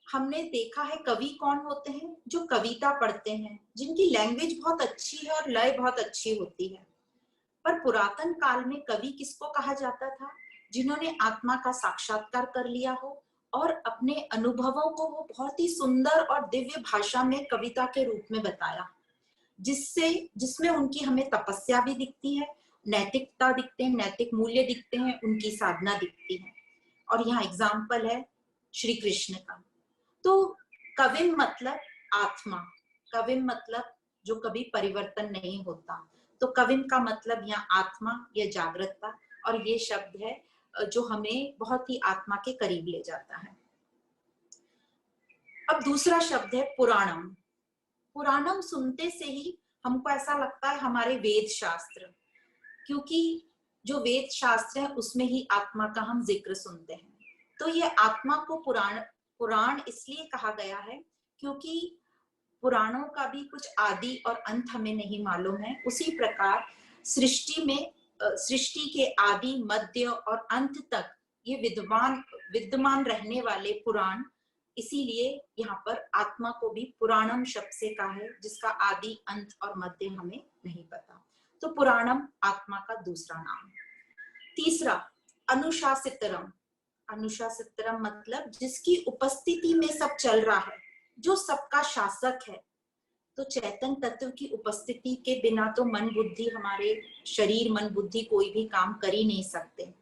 हमने देखा है कवि कौन होते हैं, जो कविता पढ़ते हैं, जिनकी लैंग्वेज बहुत अच्छी है और लय बहुत अच्छी होती है। पर पुरातन काल में कवि किसको कहा जाता था? जिन्होंने आत्मा का साक्षात्कार कर लिया हो और अपने अनुभवों को वो बहुत ही सुंदर और दिव्य भाषा में कविता के रूप में बताया, जिसमें उनकी हमें तपस्या भी दिखती है, नैतिकता दिखते हैं, नैतिक मूल्य दिखते हैं, उनकी साधना दिखती है। और यहाँ एग्जाम्पल है श्री कृष्ण का। तो कविम मतलब आत्मा, कविम मतलब जो कभी परिवर्तन नहीं होता। तो कविम का मतलब यहाँ आत्मा या जागृतता, और ये शब्द है जो हमें बहुत ही आत्मा के करीब ले जाता है। अब दूसरा शब्द है पुराणम। पुराणम सुनते से ही हमको ऐसा लगता है हमारे वेद शास्त्र, क्योंकि जो वेद शास्त्र है उसमें ही आत्मा का हम जिक्र सुनते हैं। तो ये आत्मा को पुराण इसलिए कहा गया है क्योंकि पुराणों का भी कुछ आदि और अंत हमें नहीं मालूम है। उसी प्रकार सृष्टि के आदि, मध्य और अंत तक ये विद्यमान रहने वाले पुराण, इसीलिए यहाँ पर आत्मा को भी पुराणम शब्द से कहा है, जिसका आदि, अंत और मध्य हमें नहीं पता। तो पुराणम आत्मा का दूसरा नाम। तीसरा अनुशासितरम। अनुशासितरम मतलब जिसकी उपस्थिति में सब चल रहा है, जो सबका शासक है। तो चैतन्य तत्व की उपस्थिति के बिना तो मन बुद्धि, हमारे शरीर मन बुद्धि कोई भी काम कर ही नहीं सकते।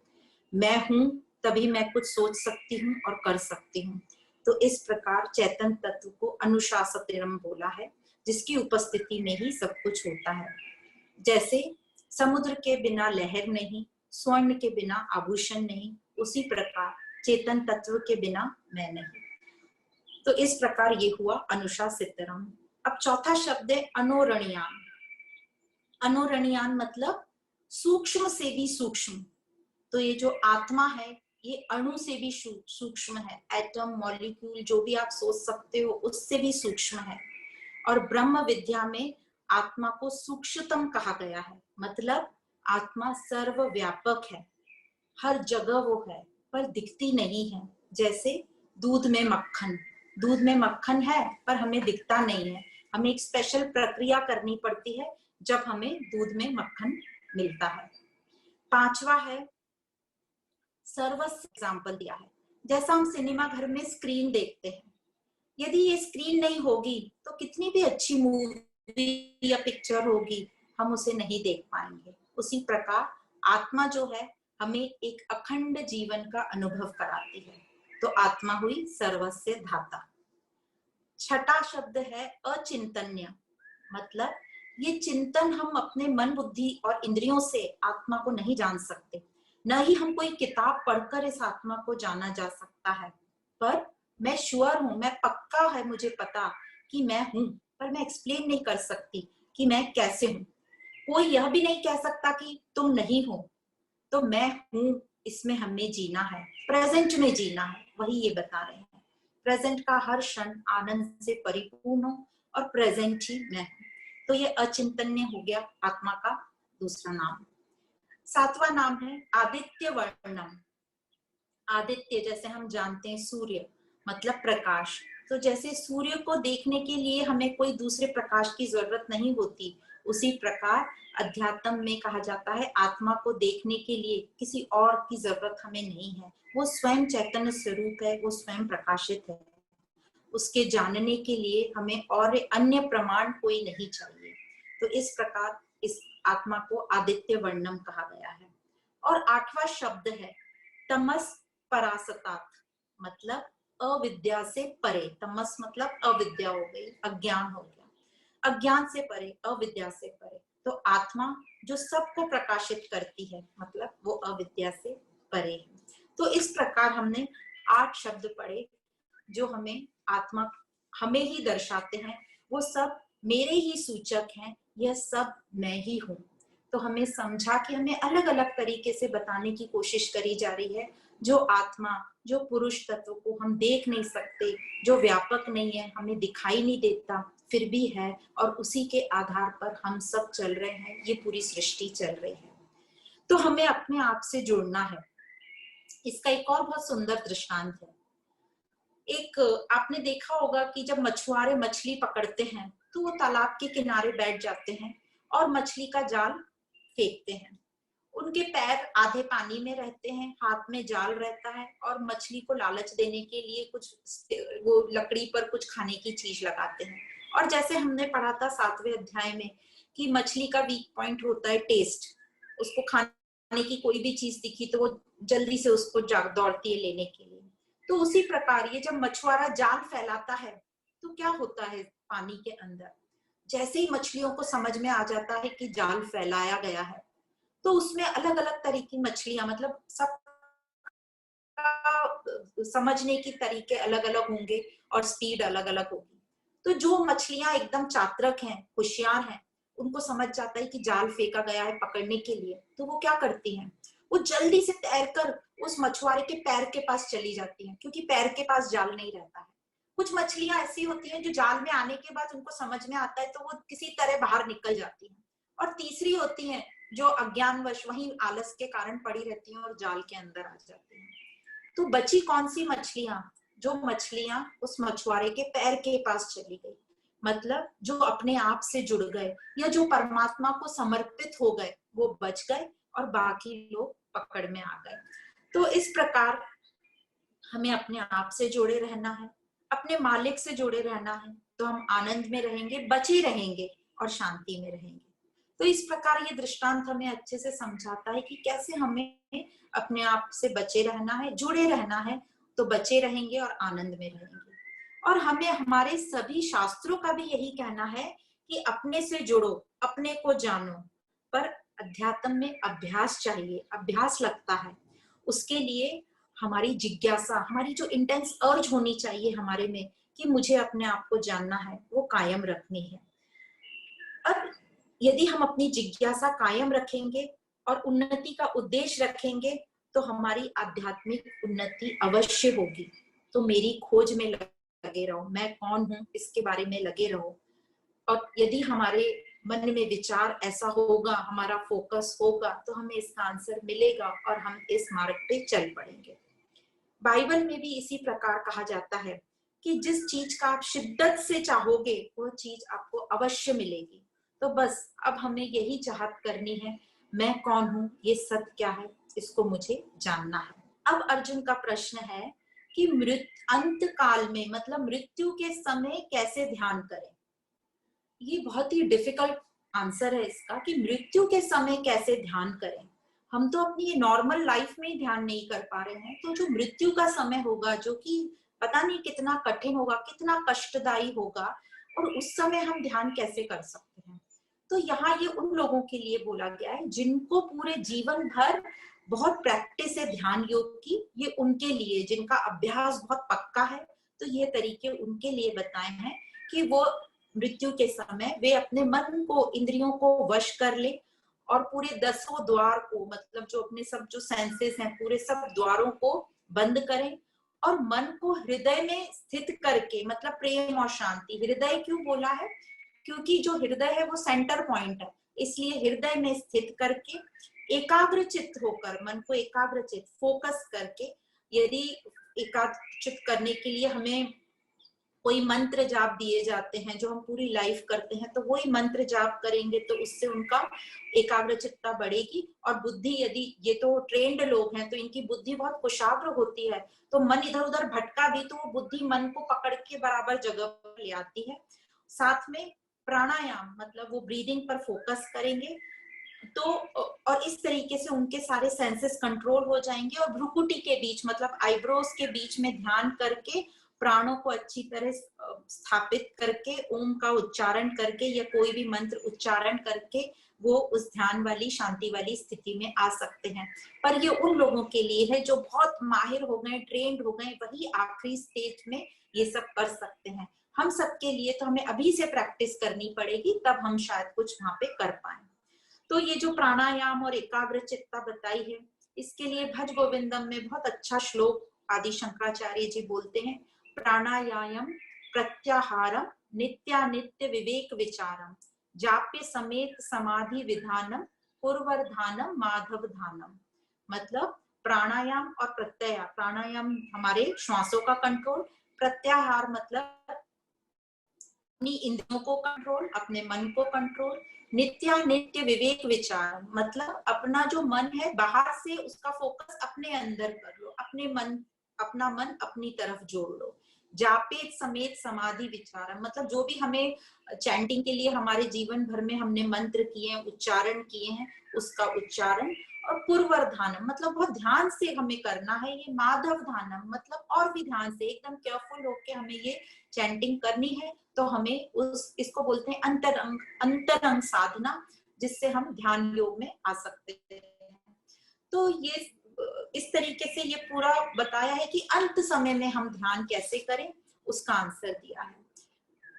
मैं हूं तभी मैं कुछ सोच सकती हूँ और कर सकती हूँ। तो इस प्रकार चैतन्य तत्व को अनुशासितरम बोला है, जिसकी उपस्थिति में ही सब कुछ होता है। जैसे समुद्र के बिना लहर नहीं, स्वर्ण के बिना आभूषण नहीं, उसी प्रकार चेतन तत्व के बिना मैं नहीं। तो इस प्रकार ये हुआ अनुशासितरम। अब चौथा शब्द है अनोरणीयान। अनोरणीयान मतलब सूक्ष्म से भी सूक्ष्म। तो ये जो आत्मा है ये अणु से भी सूक्ष्म है, एटम, मॉलिक्यूल, जो भी आप सोच सकते हो उससे भी सूक्ष्म है। और ब्रह्म विद्या में आत्मा को सूक्ष्मतम कहा गया है, मतलब आत्मा सर्वव्यापक है, हर जगह वो है पर दिखती नहीं है। जैसे दूध में मक्खन, दूध में मक्खन है पर हमें दिखता नहीं है, हमें एक स्पेशल प्रक्रिया करनी पड़ती है जब हमें दूध में मक्खन मिलता है। पांचवा है सर्वस्व। एग्जाम्पल दिया है, जैसा हम सिनेमा घर में स्क्रीन देखते हैं, यदि ये स्क्रीन नहीं होगी तो कितनी भी अच्छी मूवी या पिक्चर होगी हम उसे नहीं देख पाएंगे। उसी प्रकार आत्मा जो है हमें एक अखंड जीवन का अनुभव कराती है। तो आत्मा हुई सर्वस्य धाता। छठा शब्द है अचिंतन्य, मतलब ये चिंतन हम अपने मन बुद्धि और इंद्रियों से आत्मा को नहीं जान सकते, न ही हम कोई किताब पढ़कर इस आत्मा को जाना जा सकता है। पर मैं श्योर हूं, मैं पक्का है मुझे पता कि मैं हूं, पर मैं एक्सप्लेन नहीं कर सकती कि मैं कैसे हूं। कोई यह भी नहीं कह सकता कि तुम नहीं हो। तो मैं हूं, इसमें हमें जीना है, प्रेजेंट में जीना है, वही ये बता रहे हैं। प्रेजेंट का हर क्षण आनंद से परिपूर्ण हो और प्रेजेंट ही मैं हूं। तो ये अचिंतन्य हो गया आत्मा का दूसरा नाम। सातवां नाम है आदित्य वर्णम। आदित्य जैसे हम जानते हैं सूर्य मतलब प्रकाश, तो जैसे सूर्य को देखने के लिए हमें कोई दूसरे प्रकाश की जरूरत नहीं होती, उसी प्रकार अध्यात्म में कहा जाता है आत्मा को देखने के लिए किसी और की जरूरत हमें नहीं है। वो स्वयं चैतन्य स्वरूप है, वो स्वयं प्रकाशित है। उसके जानने के लिए हमें और अन्य प्रमाण कोई नहीं चाहिए। तो इस प्रकार इस आत्मा को आदित्य वर्णम कहा गया है। और आठवां शब्द है तमस परासतात, मतलब अविद्या से परे। तमस मतलब अविद्या हो गई, अज्ञान हो गया, अज्ञान से परे, अविद्या से परे। तो आत्मा जो सबको प्रकाशित करती है, मतलब वो अविद्या से परे है। तो इस प्रकार हमने 8 शब्द पढ़े जो हमें आत्मा हमें ही दर्शाते हैं। वो सब मेरे ही सूचक हैं, यह सब मैं ही हूँ। तो हमें समझा कि हमें अलग अलग तरीके से बताने की कोशिश करी जा रही है। जो आत्मा, जो पुरुष तत्व को हम देख नहीं सकते, जो व्यापक नहीं है, हमें दिखाई नहीं देता, फिर भी है, और उसी के आधार पर हम सब चल रहे हैं, ये पूरी सृष्टि चल रही है। तो हमें अपने आप से जुड़ना है। इसका एक और बहुत सुंदर दृष्टांत है। एक आपने देखा होगा कि जब मछुआरे मछली पकड़ते हैं तो वो तालाब के किनारे बैठ जाते हैं और मछली का जाल फेंकते हैं। उनके पैर आधे पानी में रहते हैं, हाथ में जाल रहता है, और मछली को लालच देने के लिए कुछ वो लकड़ी पर कुछ खाने की चीज लगाते हैं। और जैसे हमने पढ़ा था 7वें अध्याय में कि मछली का वीक पॉइंट होता है टेस्ट। उसको खाने की कोई भी चीज दिखी तो वो जल्दी से उसको दौड़ती है लेने के लिए। तो उसी प्रकार ये जब मछुआरा जाल फैलाता है तो क्या होता है पानी के अंदर, जैसे ही मछलियों को समझ में आ जाता है कि जाल फैलाया गया है, तो उसमें अलग अलग तरह की मछलियां, मतलब सब समझने की तरीके अलग अलग होंगे और स्पीड अलग अलग होगी। तो जो मछलियां एकदम चातरक हैं, होशियार हैं, उनको समझ जाता है कि जाल फेंका गया है पकड़ने के लिए, तो वो क्या करती हैं, वो जल्दी से तैरकर उस मछुआरे के पैर के पास चली जाती हैं, क्योंकि पैर के पास जाल नहीं रहता है। कुछ मछलियां ऐसी होती हैं जो जाल में आने के बाद उनको समझ में आता है तो वो किसी तरह बाहर निकल जाती हैं। और तीसरी होती हैं जो अज्ञानवश वहीं आलस के कारण पड़ी रहती हैं और जाल के अंदर आ जाती हैं। तो बची कौन सी मछलियां, जो मछलियां उस मछुआरे के पैर के पास चली गई, मतलब जो अपने आप से जुड़ गए या जो परमात्मा को समर्पित हो गए, वो बच गए और बाकी लोग पकड़ में आ गए। तो इस प्रकार हमें अपने आप से जुड़े रहना है, अपने मालिक से जुड़े रहना है, तो हम आनंद में रहेंगे, बचे रहेंगे और शांति में रहेंगे। तो इस प्रकार ये दृष्टांत हमें अच्छे से समझाता है कि कैसे हमें अपने आप से बचे रहना है, जुड़े रहना है, तो बचे रहेंगे और आनंद में रहेंगे। और हमें हमारे सभी शास्त्रों का भी यही कहना है कि अपने से जुड़ो, अपने को जानो। पर अध्यात्म में अभ्यास चाहिए, अभ्यास लगता है। उसके लिए हमारी जिज्ञासा, हमारी जो इंटेंस अर्ज होनी चाहिए हमारे में कि मुझे अपने आप को जानना है, वो कायम रखनी है। अब यदि हम अपनी जिज्ञासा कायम रखेंगे और उन्नति का उद्देश्य रखेंगे तो हमारी आध्यात्मिक उन्नति अवश्य होगी। तो मेरी खोज में लगे रहो, मैं कौन हूं इसके बारे में लगे रहो। और यदि हमारे मन में विचार ऐसा होगा, हमारा फोकस होगा, तो हमें इसका आंसर मिलेगा और हम इस मार्ग पे चल पड़ेंगे। बाइबल में भी इसी प्रकार कहा जाता है कि जिस चीज का आप शिद्दत से चाहोगे वह चीज आपको अवश्य मिलेगी। तो बस अब हमें यही चाहत करनी है, मैं कौन हूं, ये सत्य क्या है, इसको मुझे जानना है। अब अर्जुन का प्रश्न है कि अंत काल में, मतलब मृत्यु के समय कैसे ध्यान करें। ये बहुत ही डिफिकल्ट आंसर है इसका कि मृत्यु के समय कैसे ध्यान करें। हम तो अपनी ये नॉर्मल लाइफ में ही ध्यान नहीं कर पा रहे हैं, तो जो मृत्यु का समय होगा, जो कि पता नहीं कितना कठिन होगा, कितना कष्टदायी होगा, और उस समय हम ध्यान कैसे कर सकते हैं। तो यहाँ ये उन लोगों के लिए बोला गया है जिनको पूरे जीवन भर बहुत प्रैक्टिस है ध्यान योग की, ये उनके लिए, जिनका अभ्यास बहुत पक्का है, तो ये तरीके उनके लिए बताए हैं कि वो मृत्यु के समय वे अपने मन को, इंद्रियों को वश कर ले, और पूरे 10 द्वार को, मतलब जो अपने सब जो सेंसेस हैं, पूरे सब द्वारों को बंद करें, और मन को हृदय में स्थित करके, मतलब प्रेम और शांति। हृदय क्यों बोला है? क्योंकि जो हृदय है वो सेंटर पॉइंट है, इसलिए हृदय में स्थित करके एकाग्र चित्त होकर, मन को एकाग्र चित्त, फोकस करके, यदि एकाग्र चित्त करने के लिए हमें कोई मंत्र जाप दिए जाते हैं जो हम पूरी लाइफ करते हैं, तो वही मंत्र जाप करेंगे तो उससे उनका एकाग्रचित्ता बढ़ेगी। और बुद्धि, यदि ये तो ट्रेंड लोग हैं तो इनकी बुद्धि बहुत कुशाग्र होती है, तो मन इधर उधर भटका भी तो वो बुद्धि मन को पकड़ के बराबर जगह पर ले आती है। साथ में प्राणायाम, मतलब वो ब्रीदिंग पर फोकस करेंगे, तो और इस तरीके से उनके सारे सेंसेस कंट्रोल हो जाएंगे। और भ्रुकुटी के बीच, मतलब आईब्रोज के बीच में ध्यान करके, प्राणों को अच्छी तरह स्थापित करके, ओम का उच्चारण करके या कोई भी मंत्र उच्चारण करके वो उस ध्यान वाली, शांति वाली स्थिति में आ सकते हैं। पर ये उन लोगों के लिए है जो बहुत माहिर हो गए, ट्रेंड हो गए, वही आखिरी स्टेज में ये सब कर सकते हैं। हम सबके लिए तो हमें अभी से प्रैक्टिस करनी पड़ेगी, तब हम शायद कुछ वहां पे कर पाए। तो ये जो प्राणायाम और एकाग्रचित्ता बताई है, इसके लिए भज गोविंदम में बहुत अच्छा श्लोक आदि शंकराचार्य जी बोलते हैं, प्राणायाम प्रत्याहारम नित्यानित्य विवेक विचारम जाप्य समेत समाधि विधानम पूर्वर्धानम माधव धानम। मतलब प्राणायाम और प्रत्याहार, प्राणायाम हमारे श्वासों का कंट्रोल, प्रत्याहार मतलब अपनी इंद्रियों को कंट्रोल, अपने मन को कंट्रोल, नित्य विवेक विचार मतलब अपना जो मन है बाहर से उसका फोकस अपने अंदर कर लो, अपना मन अपनी तरफ जोड़ लो। जापेत समेत समाधि विचार मतलब जो भी हमें चैंटिंग के लिए हमारे जीवन भर में हमने मंत्र किए हैं, उच्चारण किए हैं, उसका उच्चारण। और पूर्वर्धानम मतलब बहुत ध्यान से हमें करना है ये। माधव धानम मतलब और भी ध्यान से, एकदम केयरफुल होके हमें ये चैंटिंग करनी है। तो हमें इसको बोलते हैं अंतरंग साधना, जिससे हम ध्यान योग में आ सकते हैं। तो ये इस तरीके से ये पूरा बताया है कि अंत समय में हम ध्यान कैसे करें, उसका आंसर दिया है।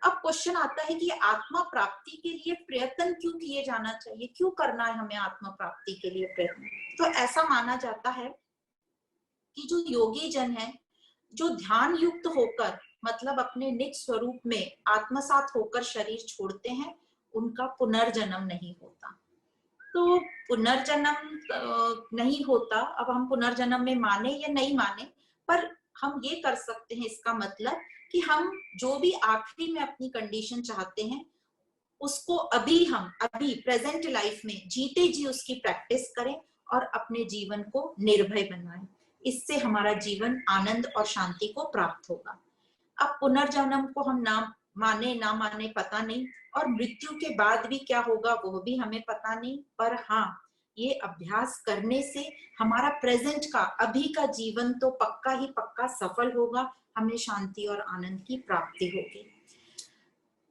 अब क्वेश्चन आता है कि आत्मा प्राप्ति के लिए प्रयत्न क्यों किए जाना चाहिए, क्यों करना है हमें आत्मा प्राप्ति के लिए प्रयत्न। तो ऐसा माना जाता है कि जो योगी जन है, जो ध्यान युक्त होकर मतलब अपने निज स्वरूप में आत्मसात होकर शरीर छोड़ते हैं, उनका पुनर्जन्म नहीं होता। तो पुनर्जन्म नहीं होता, अब हम पुनर्जन्म में माने या नहीं माने, पर हम ये कर सकते हैं इसका मतलब कि हम जो भी आखिरी में अपनी कंडीशन चाहते हैं उसको अभी प्रेजेंट लाइफ में जीते जी उसकी प्रैक्टिस करें और अपने जीवन को निर्भय बनाएं। इससे हमारा जीवन आनंद और शांति को प्राप्त होगा। अब पुनर्जन्म को हम ना माने पता नहीं, और मृत्यु के बाद भी क्या होगा वो भी हमें पता नहीं, पर हाँ ये अभ्यास करने से हमारा प्रेजेंट का, अभी का जीवन तो पक्का ही पक्का सफल होगा, हमें शांति और आनंद की प्राप्ति होगी।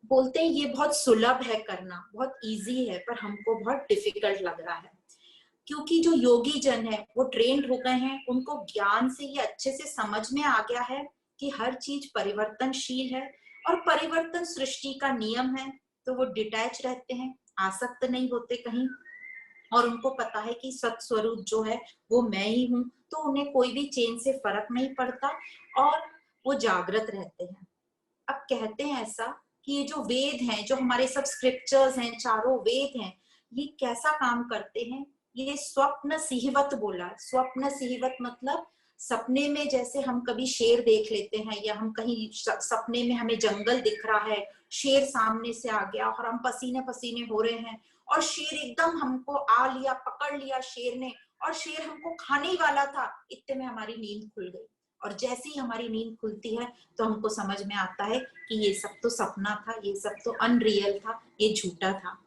बोलते हैं ये बहुत सुलभ है करना, बहुत इजी है, पर हमको बहुत डिफिकल्ट लग रहा है, क्योंकि जो योगी जन है वो ट्रेंड हो गए हैं, उनको ज्ञान से ये अच्छे से समझ में आ गया है कि हर चीज परिवर्तनशील है और परिवर्तन सृष्टि का नियम है। तो वो डिटैच रहते हैं, आसक्त नहीं होते कहीं, और उनको पता है कि सत्स्वरूप जो है वो मैं ही हूँ, तो उन्हें कोई भी चेंज से फर्क नहीं पड़ता और वो जागृत रहते हैं। अब कहते हैं ऐसा कि ये जो वेद हैं, जो हमारे सब स्क्रिप्चर्स हैं, चारों वेद हैं, ये कैसा काम करते हैं। ये स्वप्न सिहवत बोला। स्वप्न सिहवत मतलब सपने में जैसे हम कभी शेर देख लेते हैं, या हम कहीं सपने में हमें जंगल दिख रहा है, शेर सामने से आ गया और हम पसीने पसीने हो रहे हैं, और शेर एकदम हमको आ लिया, पकड़ लिया शेर ने, और शेर हमको खाने ही वाला था, इतने में हमारी नींद खुल गई। और जैसे ही हमारी नींद खुलती है तो हमको समझ में आता है कि ये सब तो सपना था, ये सब तो अनरियल था, ये झूठा था।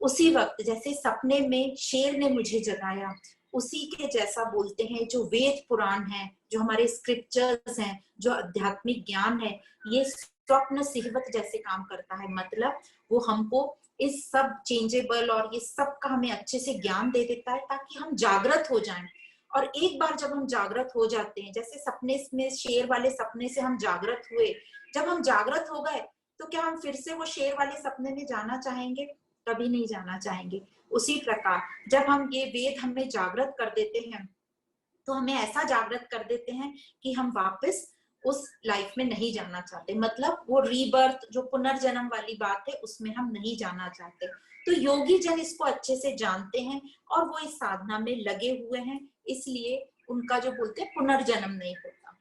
उसी वक्त जैसे सपने में शेर ने मुझे जगाया, उसी के जैसा बोलते हैं। जो वेद पुराण है, जो हमारे स्क्रिप्चर्स हैं, जो आध्यात्मिक ज्ञान है, ये स्वप्न सिहवत जैसे काम करता है। मतलब वो हमको इस सब चेंजेबल और ये सब का हमें अच्छे से ज्ञान दे देता है ताकि हम जागृत हो जाएं। और एक बार जब हम जागृत हो जाते हैं, जैसे सपने में शेर वाले सपने से हम जागृत हुए, जब हम जागृत हो गए तो क्या हम फिर से वो शेर वाले सपने में जाना चाहेंगे? कभी नहीं जाना चाहेंगे। उसी प्रकार जब हम ये वेद हमें जागृत कर देते हैं तो हमें ऐसा जागृत कर देते हैं कि हम वापस उस लाइफ में नहीं जाना चाहते। मतलब वो रीबर्थ, जो पुनर्जन्म वाली बात है, उसमें हम नहीं जाना चाहते। तो योगी जन इसको अच्छे से जानते हैं और वो इस साधना में लगे हुए हैं, इसलिए उनका जो बोलते हैं पुनर्जन्म नहीं होता।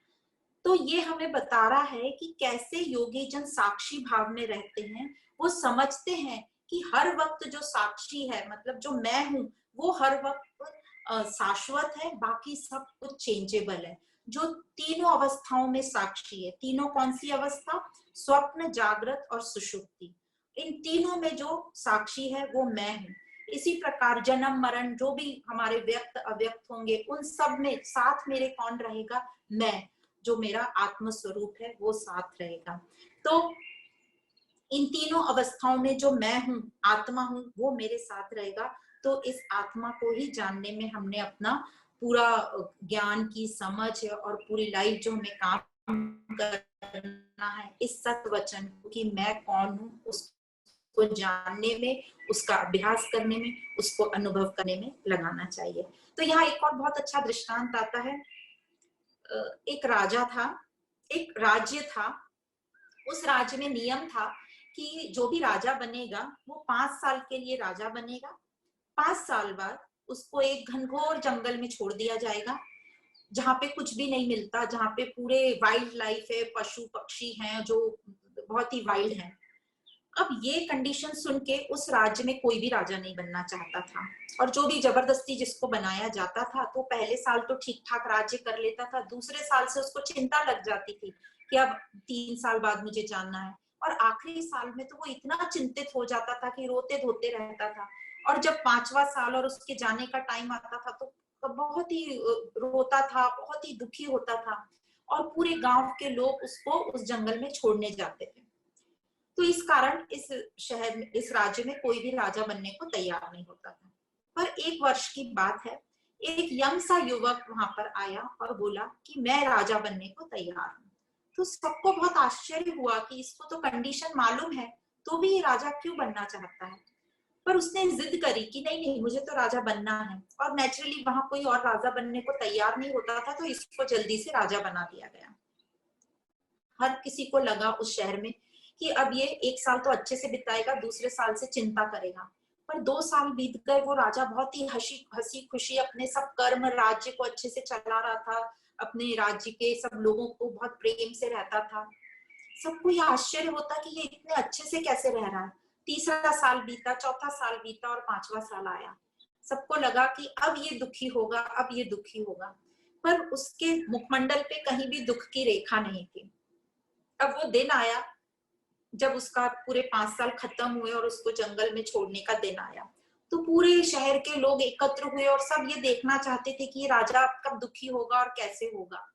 तो ये हमें बता रहा है कि कैसे योगी जन साक्षी भाव में रहते हैं। वो समझते हैं कि हर वक्त जो साक्षी है, मतलब जो मैं हूं, वो हर वक्त शाश्वत है, बाकी सब कुछ चेंजेबल है। जो तीनों अवस्थाओं में साक्षी है, तीनों कौन सी अवस्था? स्वप्न, जागृत और सुषुप्ति। इन तीनों में जो साक्षी है वो मैं हूँ। इसी प्रकार जन्म मरण जो भी हमारे व्यक्त अव्यक्त होंगे, उन सब में साथ मेरे कौन रहेगा? मैं, जो मेरा आत्म स्वरूप है वो साथ रहेगा। तो इन तीनों अवस्थाओं में जो मैं हूँ, आत्मा हूँ, वो मेरे साथ रहेगा। तो इस आत्मा को ही जानने में हमने अपना पूरा ज्ञान की समझ और पूरी लाइफ जो हमें काम करना है, इस सत्य वचन कि मैं कौन हूँ उसको जानने में, उसका अभ्यास करने में, उसको अनुभव करने में लगाना चाहिए। तो यहाँ एक और बहुत अच्छा दृष्टांत आता है। एक राजा था, एक राज्य था। उस राज्य में नियम था कि जो भी राजा बनेगा वो 5 साल के लिए राजा बनेगा। 5 साल बाद उसको एक घनघोर जंगल में छोड़ दिया जाएगा, जहाँ पे कुछ भी नहीं मिलता, जहाँ पे पूरे वाइल्ड लाइफ है, पशु पक्षी हैं जो बहुत ही वाइल्ड हैं। अब ये कंडीशन सुन के उस राज्य में कोई भी राजा नहीं बनना चाहता था, और जो भी जबरदस्ती जिसको बनाया जाता था तो पहले साल तो ठीक ठाक राज्य कर लेता था, दूसरे साल से उसको चिंता लग जाती थी कि अब 3 साल बाद मुझे जानना है, और आखिरी साल में तो वो इतना चिंतित हो जाता था कि रोते धोते रहता था। और जब 5वां साल और उसके जाने का टाइम आता था तो बहुत ही रोता था, बहुत ही दुखी होता था, और पूरे गांव के लोग उसको उस जंगल में छोड़ने जाते थे। तो इस कारण इस शहर में, इस राज्य में कोई भी राजा बनने को तैयार नहीं होता था। पर एक वर्ष की बात है, एक यंग सा युवक वहां पर आया और बोला कि मैं राजा बनने को तैयार हूँ। तो सबको बहुत आश्चर्य हुआ कि इसको तो कंडीशन मालूम है, तो भी ये राजा क्यों बनना चाहता है। पर उसने जिद करी कि नहीं नहीं, मुझे तो राजा बनना है। और नेचुरली वहां कोई और राजा बनने को तैयार नहीं होता था, तो इसको जल्दी से राजा बना दिया गया। हर किसी को लगा उस शहर में कि अब ये 1 साल तो अच्छे से बिताएगा, दूसरे साल से चिंता करेगा। पर 2 साल बीत गए, वो राजा बहुत ही हंसी खुशी अपने सब कर्म राज्य को अच्छे से चला रहा था, अपने राज्य के सब लोगों को बहुत प्रेम से रहता था। सबको ये आश्चर्य होता कि ये इतने अच्छे से कैसे रह रहा है। तीसरा साल बीता, चौथा साल बीता और 5वां साल आया। सबको लगा कि अब ये दुखी होगा, अब ये दुखी होगा। पर उसके मुखमंडल पे कहीं भी दुख की रेखा नहीं थी। अब वो दिन आया जब उसका पूरे 5 साल खत्म हुए और उसको जंगल में छोड़ने का दिन आया। तो पूरे शहर के लोग एकत्र हुए और सब ये देखना चाहते थे कि ये राजा कब दुखी होगा और कैसे होगा।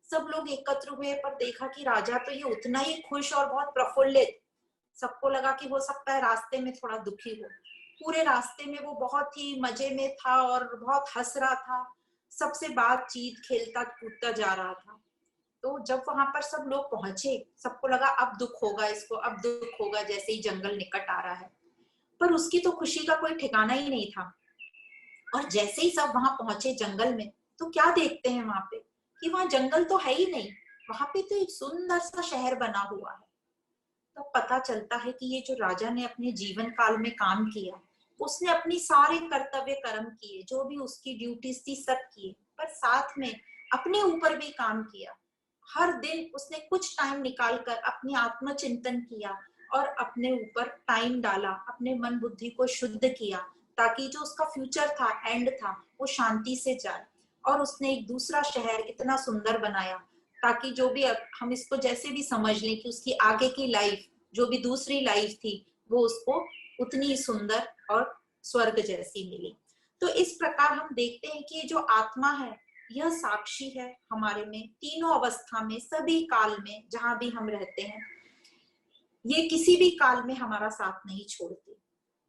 सब लोग एकत्र हुए, पर देखा कि राजा तो ये उतना ही खुश और बहुत प्रफुल्लित। सबको लगा कि हो सकता है रास्ते में थोड़ा दुखी हो। पूरे रास्ते में वो बहुत ही मजे में था और बहुत हंस रहा था, सबसे बातचीत, खेलता कूदता जा रहा था। तो जब वहां पर सब लोग पहुंचे, सबको लगा अब दुख होगा इसको, अब दुख होगा, जैसे ही जंगल निकट आ रहा है। पर उसकी तो खुशी का कोई ठिकाना ही नहीं था। और जैसे ही सब वहां पहुंचे जंगल में, तो क्या देखते हैं वहां पे कि वहां जंगल तो है ही नहीं, वहां पे तो एक सुंदर सा शहर बना हुआ है। तो पता चलता है कि ये जो राजा ने अपने जीवन काल में काम किया, उसने अपनी सारे कर्तव्य कर्म किए, जो भी उसकी ड्यूटीज थी सब किए, पर साथ में अपने ऊपर भी काम किया। हर दिन उसने कुछ टाइम निकाल कर अपनी आत्मचिंतन किया और अपने ऊपर टाइम डाला, अपने मन बुद्धि को शुद्ध किया, ताकि जो उसका फ्यूचर था, एंड था, वो शांति से जाए। और उसने एक दूसरा शहर इतना सुंदर बनाया ताकि जो भी हम इसको जैसे भी समझ लें कि उसकी आगे की लाइफ, जो भी दूसरी लाइफ थी, वो उसको उतनी सुंदर और स्वर्ग जैसी मिली। तो इस प्रकार हम देखते हैं कि ये जो आत्मा है यह साक्षी है हमारे में, तीनों अवस्था में, सभी काल में, जहां भी हम रहते हैं, ये किसी भी काल में हमारा साथ नहीं छोड़ती।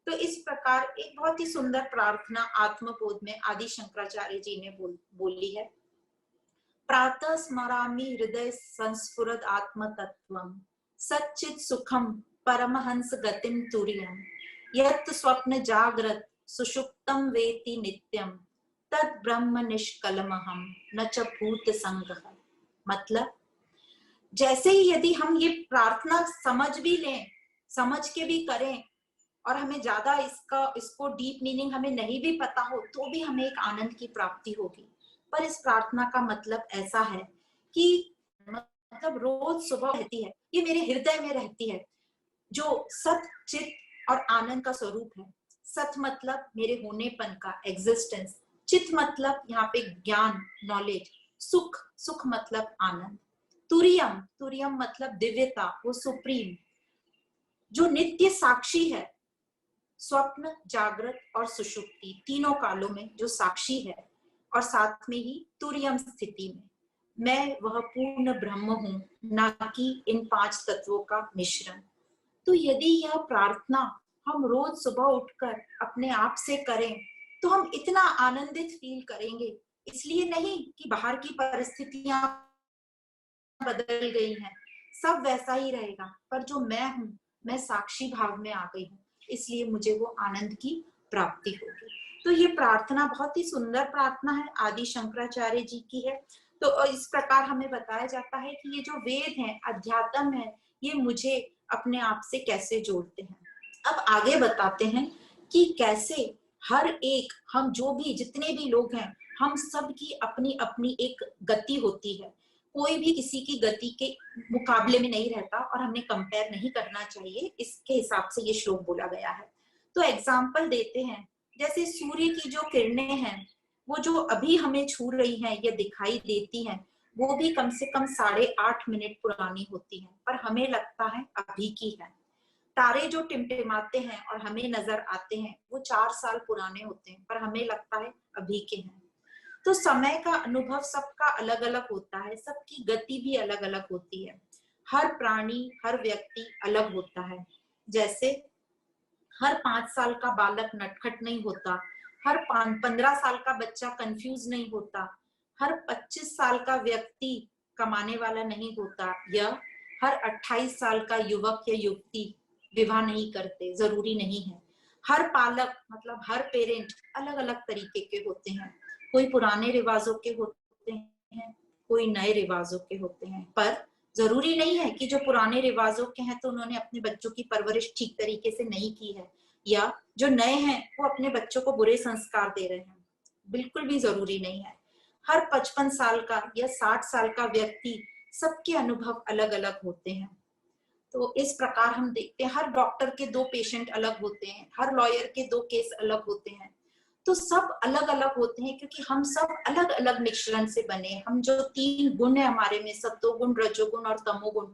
तो इस प्रकार एक बहुत ही सुंदर प्रार्थना आत्मबोध में आदि शंकराचार्य जी ने बोली है। प्रातः स्मरामि हृदय संस्फुरद आत्म तत्वम सच्चित सुखम परमहंस गतिम तुर्यम यत् स्वप्न जागृत सुषुप्तम वेति नित्यम तद ब्रह्म निष्कलमहम न च भूत संगः। मतलब जैसे ही यदि हम ये प्रार्थना समझ भी लें, समझ के भी करें, और हमें ज्यादा इसको डीप मीनिंग हमें नहीं भी पता हो, तो भी हमें एक आनंद की प्राप्ति होगी। पर इस प्रार्थना का मतलब ऐसा है कि मतलब रोज सुबह रहती है, ये मेरे हृदय में रहती है, जो सत चित और आनंद का स्वरूप है। सत मतलब मेरे होनेपन का एग्जिस्टेंस, चित मतलब यहाँ पे ज्ञान नॉलेज, सुख सुख मतलब आनंद, तुरियम तुरियम मतलब दिव्यता, वो सुप्रीम जो नित्य साक्षी है, स्वप्न जागृत और सुषुप्ति तीनों कालों में जो साक्षी है, और साथ में ही तुरियम स्थिति में मैं वह पूर्ण ब्रह्म हूं, ना कि इन 5 तत्वों का मिश्रण। तो यदि यह प्रार्थना हम रोज सुबह उठकर अपने आप से करें तो हम इतना आनंदित फील करेंगे। इसलिए नहीं कि बाहर की परिस्थितियां बदल गई हैं, सब वैसा ही रहेगा, पर जो मैं हूं, मैं साक्षी भाव में आ गई हूं, इसलिए मुझे वो आनंद की प्राप्ति होगी। तो ये प्रार्थना बहुत ही सुंदर प्रार्थना है, आदि शंकराचार्य जी की है। तो इस प्रकार हमें बताया जाता है कि ये जो वेद है, अध्यात्म है, ये मुझे अपने आप से कैसे जोड़ते हैं। अब आगे बताते हैं कि कैसे हर एक, हम जो भी जितने भी लोग हैं, हम सब की अपनी अपनी एक गति होती है, कोई भी किसी की गति के मुकाबले में नहीं रहता, और हमने कंपेयर नहीं करना चाहिए, इसके हिसाब से ये श्लोक बोला गया है। तो एग्जाम्पल देते हैं, जैसे सूर्य की जो किरणें हैं, वो जो अभी हमें छू रही हैं या दिखाई देती हैं, वो भी कम से कम 8.5 मिनट पुरानी होती है, पर हमें लगता है अभी की है। तारे जो टिमटिमाते हैं और हमें नजर आते हैं, वो 4 साल पुराने होते हैं, पर हमें लगता है अभी के हैं। तो समय का अनुभव सबका अलग अलग होता है, सबकी गति भी अलग अलग होती है, हर प्राणी हर व्यक्ति अलग होता है। जैसे हर 5 साल का बालक नटखट नहीं होता, हर 15 साल का बच्चा कंफ्यूज नहीं होता, हर 25 साल का व्यक्ति कमाने वाला नहीं होता, या हर 28 साल का युवक या युवती विवाह नहीं करते, जरूरी नहीं है। हर पालक मतलब हर पेरेंट अलग अलग तरीके के होते हैं, कोई पुराने रिवाजों के होते हैं, कोई नए रिवाजों के होते हैं, पर जरूरी नहीं है कि जो पुराने रिवाजों के हैं तो उन्होंने अपने बच्चों की परवरिश ठीक तरीके से नहीं की है, या जो नए हैं वो अपने बच्चों को बुरे संस्कार दे रहे हैं, बिल्कुल भी जरूरी नहीं है। हर 55 साल का या 60 साल का व्यक्ति, सबके अनुभव अलग अलग होते हैं। तो इस प्रकार हम देखते हैं, हर डॉक्टर के 2 पेशेंट अलग होते हैं, हर लॉयर के 2 केस अलग होते हैं। तो सब अलग अलग होते हैं, क्योंकि हम सब अलग अलग मिश्रण से बने। हम जो 3 गुण है हमारे में, सत्वगुण रजोगुण और तमोगुण,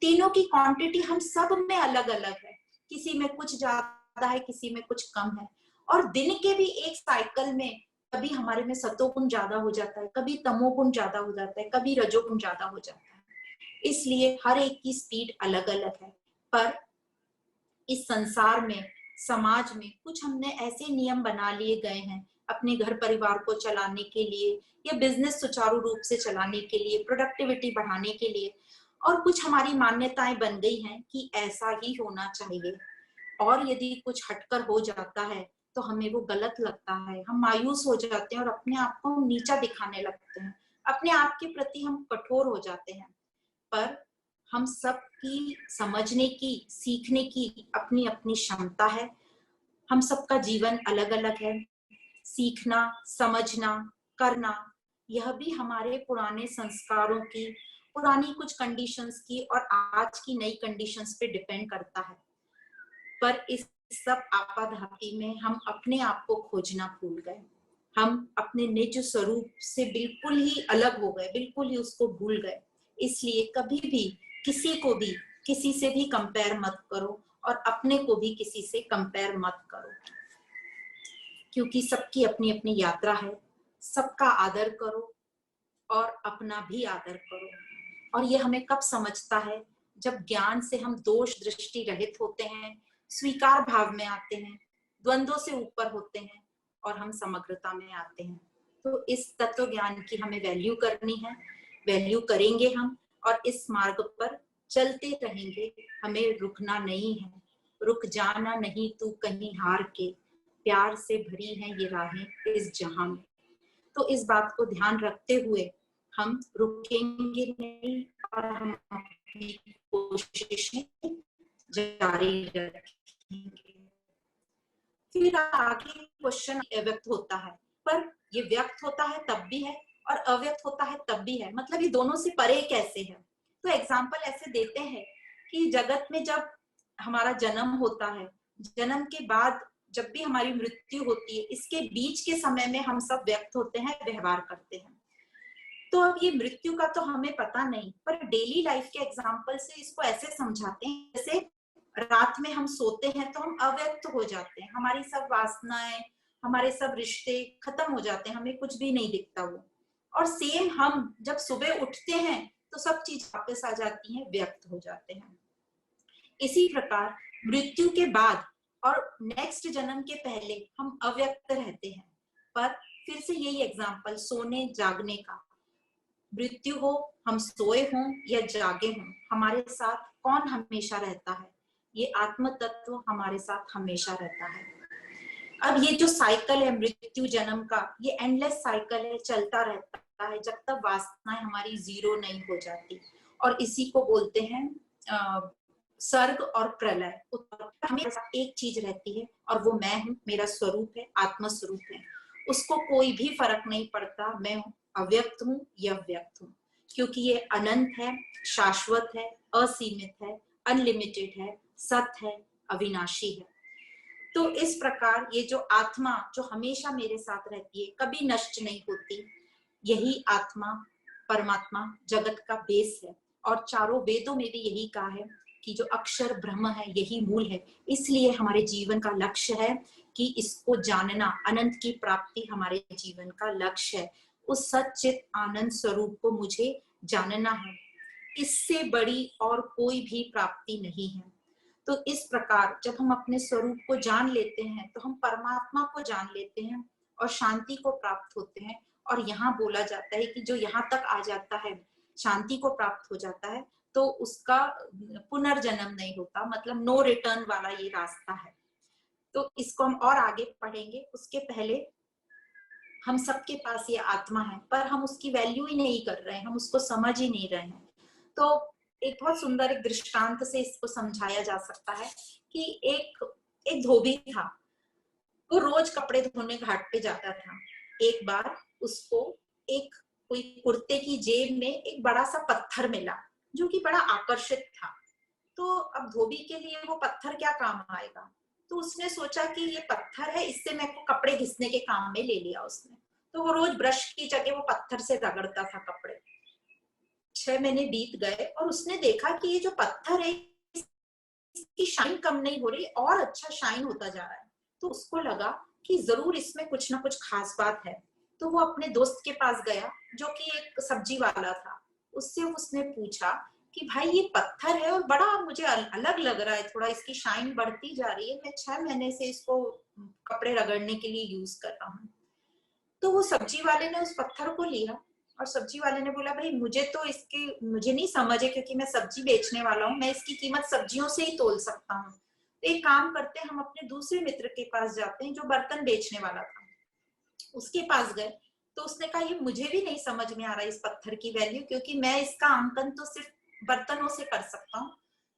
तीनों की क्वांटिटी हम सब में अलग अलग है, किसी में कुछ ज्यादा है, किसी में कुछ कम है। और दिन के भी एक साइकिल में कभी हमारे में सत्वगुण ज्यादा हो जाता है, कभी तमोगुण ज्यादा हो जाता है, कभी रजोगुण ज्यादा हो जाता है। इसलिए हर एक की स्पीड अलग अलग है। पर इस संसार में, समाज में कुछ हमने ऐसे नियम बना लिए गए हैं अपने घर परिवार को चलाने के लिए, या बिजनेस सुचारू रूप से चलाने के लिए, प्रोडक्टिविटी बढ़ाने के लिए, और कुछ हमारी मान्यताएं बन गई हैं कि ऐसा ही होना चाहिए, और यदि कुछ हटकर हो जाता है तो हमें वो गलत लगता है, हम मायूस हो जाते हैं और अपने आप को नीचा दिखाने लगते हैं, अपने आप के प्रति हम कठोर हो जाते हैं। पर हम सब की समझने की, सीखने की अपनी अपनी क्षमता है। हम सबका जीवन अलग अलग है, सीखना, समझना, करना, यह भी हमारे पुराने संस्कारों की, पुरानी कुछ कंडीशंस की और आज की नई कंडीशंस पे डिपेंड करता है। पर इस सब आपाधापी में हम अपने आप को खोजना भूल गए, हम अपने निज स्वरूप से बिल्कुल ही अलग हो गए, बिल्कुल ही उसको भूल गए। इसलिए कभी भी किसी को भी किसी से भी कंपेयर मत करो, और अपने को भी किसी से कंपेयर मत करो। क्योंकि सबकी अपनी अपनी यात्रा है। सबका आदर करो और अपना भी आदर करो। और ये हमें कब समझता है? जब ज्ञान से हम दोष दृष्टि रहित होते हैं, स्वीकार भाव में आते हैं, द्वंद्वों से ऊपर होते हैं और हम समग्रता में आते हैं। तो इस तत्व ज्ञान की हमें वैल्यू करनी है, वैल्यू करेंगे हम, और इस मार्ग पर चलते रहेंगे। हमें रुकना नहीं है। रुक जाना नहीं तू कहीं हार के, प्यार से भरी है ये राहें इस जहां में। तो इस बात को ध्यान रखते हुए हम रुकेंगे नहीं और हम अपनी कोशिशें जारी रखेंगे। फिर आगे क्वेश्चन व्यक्त होता है, पर ये व्यक्त होता है तब भी है और अव्यक्त होता है तब भी है, मतलब ये दोनों से परे कैसे है? तो एग्जाम्पल ऐसे देते हैं कि जगत में जब हमारा जन्म होता है, जन्म के बाद जब भी हमारी मृत्यु होती है, इसके बीच के समय में हम सब व्यक्त होते हैं, व्यवहार करते हैं। तो अब ये मृत्यु का तो हमें पता नहीं, पर डेली लाइफ के एग्जाम्पल से इसको ऐसे समझाते हैं, जैसे रात में हम सोते हैं तो हम अव्यक्त हो जाते हैं, हमारी सब वासनाएं, हमारे सब रिश्ते खत्म हो जाते हैं, हमें कुछ भी नहीं दिखता वो। और सेम हम जब सुबह उठते हैं तो सब चीज वापस आ जाती हैं, व्यक्त हो जाते हैं। इसी प्रकार मृत्यु के बाद और नेक्स्ट जन्म के पहले हम अव्यक्त रहते हैं। पर फिर से यही एग्जाम्पल सोने जागने का, मृत्यु हो, हम सोए हों या जागे हों, हमारे साथ कौन हमेशा रहता है? ये आत्म तत्व हमारे साथ हमेशा रहता है। अब ये जो साइकिल है मृत्यु जन्म का, ये एंडलेस साइकिल है, चलता रहता है जब तक वासनाएं हमारी जीरो नहीं हो जाती। और इसी को बोलते हैं सर्ग और प्रलय। हमेशा एक चीज रहती है और वो मैं हूँ, मेरा स्वरूप है, आत्म स्वरूप है। उसको कोई भी फर्क नहीं पड़ता मैं अव्यक्त हूँ या व्यक्त हूँ, क्योंकि ये अनंत है, शाश्वत है, असीमित है, अनलिमिटेड है, सत्य है, अविनाशी है। तो इस प्रकार ये जो आत्मा जो हमेशा मेरे साथ रहती है, कभी नष्ट नहीं होती, यही आत्मा परमात्मा जगत का बेस है। और चारों वेदों में भी यही कहा है कि जो अक्षर ब्रह्म है यही मूल है। इसलिए हमारे जीवन का लक्ष्य है कि इसको जानना, अनंत की प्राप्ति हमारे जीवन का लक्ष्य है। उस सच्चित आनंद स्वरूप को मुझे जानना है, इससे बड़ी और कोई भी प्राप्ति नहीं है। तो इस प्रकार जब हम अपने स्वरूप को जान लेते हैं तो हम परमात्मा को जान लेते हैं और शांति को प्राप्त होते हैं। और यहाँ बोला जाता है कि जो यहाँ तक आ जाता है, शांति को प्राप्त हो जाता है, तो उसका पुनर्जन्म नहीं होता, मतलब नो रिटर्न वाला ये रास्ता है। तो इसको हम और आगे पढ़ेंगे। उसके पहले हम सबके पास ये आत्मा है, पर हम उसकी वैल्यू ही नहीं कर रहे हैं, हम उसको समझ ही नहीं रहे हैं। तो एक बहुत सुंदर एक दृष्टांत से इसको समझाया जा सकता है कि एक धोबी था, वो रोज कपड़े धोने घाट पे जाता था। एक बार उसको एक कोई कुर्ते की जेब में एक बड़ा सा पत्थर मिला जो कि बड़ा आकर्षित था। तो अब धोबी के लिए वो पत्थर क्या काम आएगा, तो उसने सोचा कि ये पत्थर है, इससे मेरे को कपड़े घिसने के काम में ले लिया उसने। तो वो रोज ब्रश की जगह वो पत्थर से रगड़ता था कपड़े। 6 महीने बीत गए और उसने देखा कि ये जो पत्थर है इसकी शाइन कम नहीं हो रही, और अच्छा शाइन होता जा रहा है। तो उसको लगा कि जरूर इसमें कुछ ना कुछ खास बात है। तो वो अपने दोस्त के पास गया जो कि एक सब्जी वाला था। उससे उसने पूछा कि भाई ये पत्थर है और बड़ा मुझे अलग लग रहा है, थोड़ा इसकी शाइन बढ़ती जा रही है, मैं 6 महीने से इसको कपड़े रगड़ने के लिए यूज कर रहा हूँ। तो वो सब्जी वाले ने उस पत्थर को लिया और सब्जी वाले ने बोला भाई मुझे नहीं समझ है, क्योंकि मैं सब्जी बेचने वाला हूँ, मैं इसकी कीमत सब्जियों से ही तोल सकता हूँ। तो एक काम करते हैं, हम अपने दूसरे मित्र के पास जाते हैं जो बर्तन बेचने वाला था। उसके पास गए तो उसने कहा ये मुझे भी नहीं समझ में आ रहा इस पत्थर की वैल्यू, क्योंकि मैं इसका आंकन तो सिर्फ बर्तनों से कर सकता हूँ।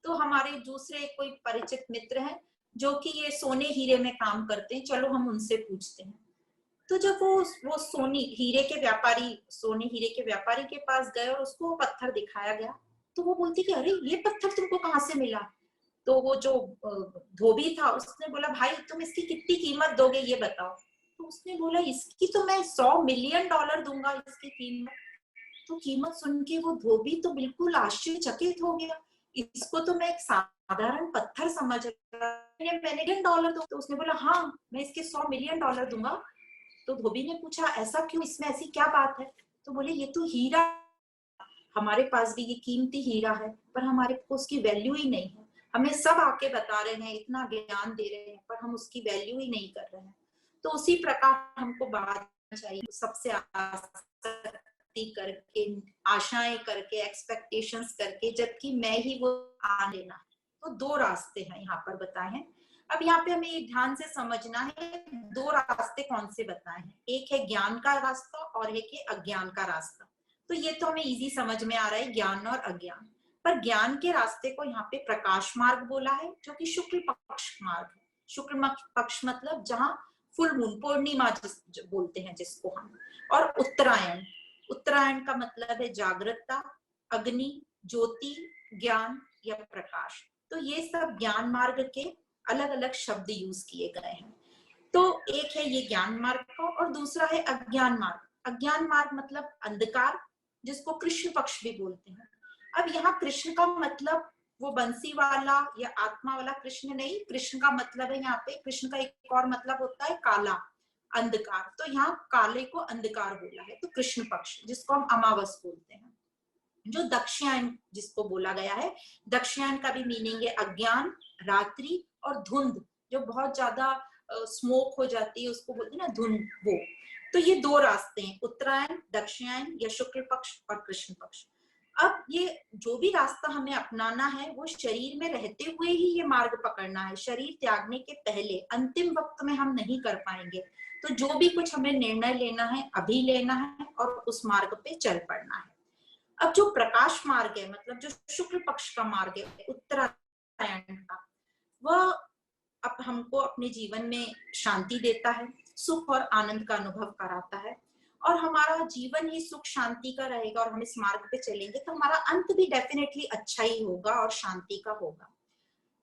तो हमारे दूसरे कोई परिचित मित्र हैं जो कि ये सोने हीरे में काम करते हैं, चलो हम उनसे पूछते हैं। तो जब वो सोने हीरे के व्यापारी के पास गए और उसको वो पत्थर दिखाया गया, तो वो बोलती कि अरे ये पत्थर तुमको कहाँ से मिला? तो वो जो धोबी था उसने बोला भाई तुम इसकी कितनी कीमत दोगे ये बताओ। तो उसने बोला इसकी तो मैं $100 मिलियन दूंगा इसकी कीमत। तो कीमत सुन के वो धोबी तो बिल्कुल आश्चर्यचकित हो गया, इसको तो मैं एक साधारण पत्थर समझ रहा, मैंने $1 दो। तो उसने बोला हाँ मैं इसके $100 मिलियन दूंगा। तो धोबी ने पूछा ऐसा क्यों, इसमें ऐसी क्या बात है? तो बोले ये तो हीरा, हमारे पास भी ये कीमती हीरा है पर हमारे को उसकी वैल्यू ही नहीं है। हमें सब आके बता रहे हैं, इतना ज्ञान दे रहे हैं, पर हम उसकी वैल्यू ही नहीं कर रहे हैं। तो उसी प्रकार हमको बात चाहिए, सबसे आसक्ति करके, आशाएं करके, एक्सपेक्टेशंस करके, जबकि मैं ही वो आ लेना। तो दो रास्ते हैं यहाँ पर बताए हैं। अब यहाँ पे हमें ये ध्यान से समझना है, दो रास्ते कौन से बताए हैं, एक है ज्ञान का रास्ता और एक है अज्ञान का रास्ता। तो ये तो हमें इजी समझ में आ रहा है, ज्ञान और अज्ञान। पर ज्ञान के रास्ते को यहाँ पे प्रकाश मार्ग बोला है, जो कि शुक्ल पक्ष मार्ग है। शुक्ल पक्ष मतलब जहाँ फुल मून, पूर्णिमा बोलते हैं जिसको हम, और उत्तरायण, उत्तरायण का मतलब है जागृतता, अग्नि, ज्योति, ज्ञान या प्रकाश। तो ये सब ज्ञान मार्ग के अलग अलग शब्द यूज किए गए हैं। तो एक है ये ज्ञान मार्ग का, और दूसरा है अज्ञान मार्ग। अज्ञान मार्ग मतलब अंधकार, जिसको कृष्ण पक्ष भी बोलते हैं। अब यहाँ कृष्ण का मतलब वो बंसी वाला या आत्मा वाला कृष्ण नहीं, कृष्ण का मतलब है यहाँ पे, कृष्ण का एक और मतलब होता है काला, अंधकार। तो यहाँ काले को अंधकार बोला है, तो कृष्ण पक्ष, जिसको हम अमावस बोलते हैं। जो दक्षिणायन जिसको बोला गया है, दक्षिणायन का भी मीनिंग है अज्ञान, रात्रि और धुंध, जो बहुत ज्यादा स्मोक हो जाती है उसको बोलते हैं ना धुंध, वो। तो ये दो रास्ते हैं, उत्तरायण, दक्षिणायन या शुक्ल पक्ष और कृष्ण पक्ष। अब ये जो भी रास्ता हमें अपनाना है वो शरीर में रहते हुए ही ये मार्ग पकड़ना है, शरीर त्यागने के पहले अंतिम वक्त में हम नहीं कर पाएंगे। तो जो भी कुछ हमें निर्णय लेना है अभी लेना है और उस मार्ग पे चल पड़ना है। अब जो प्रकाश मार्ग है, मतलब जो शुक्ल पक्ष का मार्ग है, उत्तरायण का, वह अब हमको अपने जीवन में शांति देता है, सुख और आनंद का अनुभव कराता है, और हमारा जीवन ही सुख शांति का रहेगा और हम इस मार्ग पे चलेंगे तो हमारा अंत भी डेफिनेटली अच्छा ही होगा और शांति का होगा।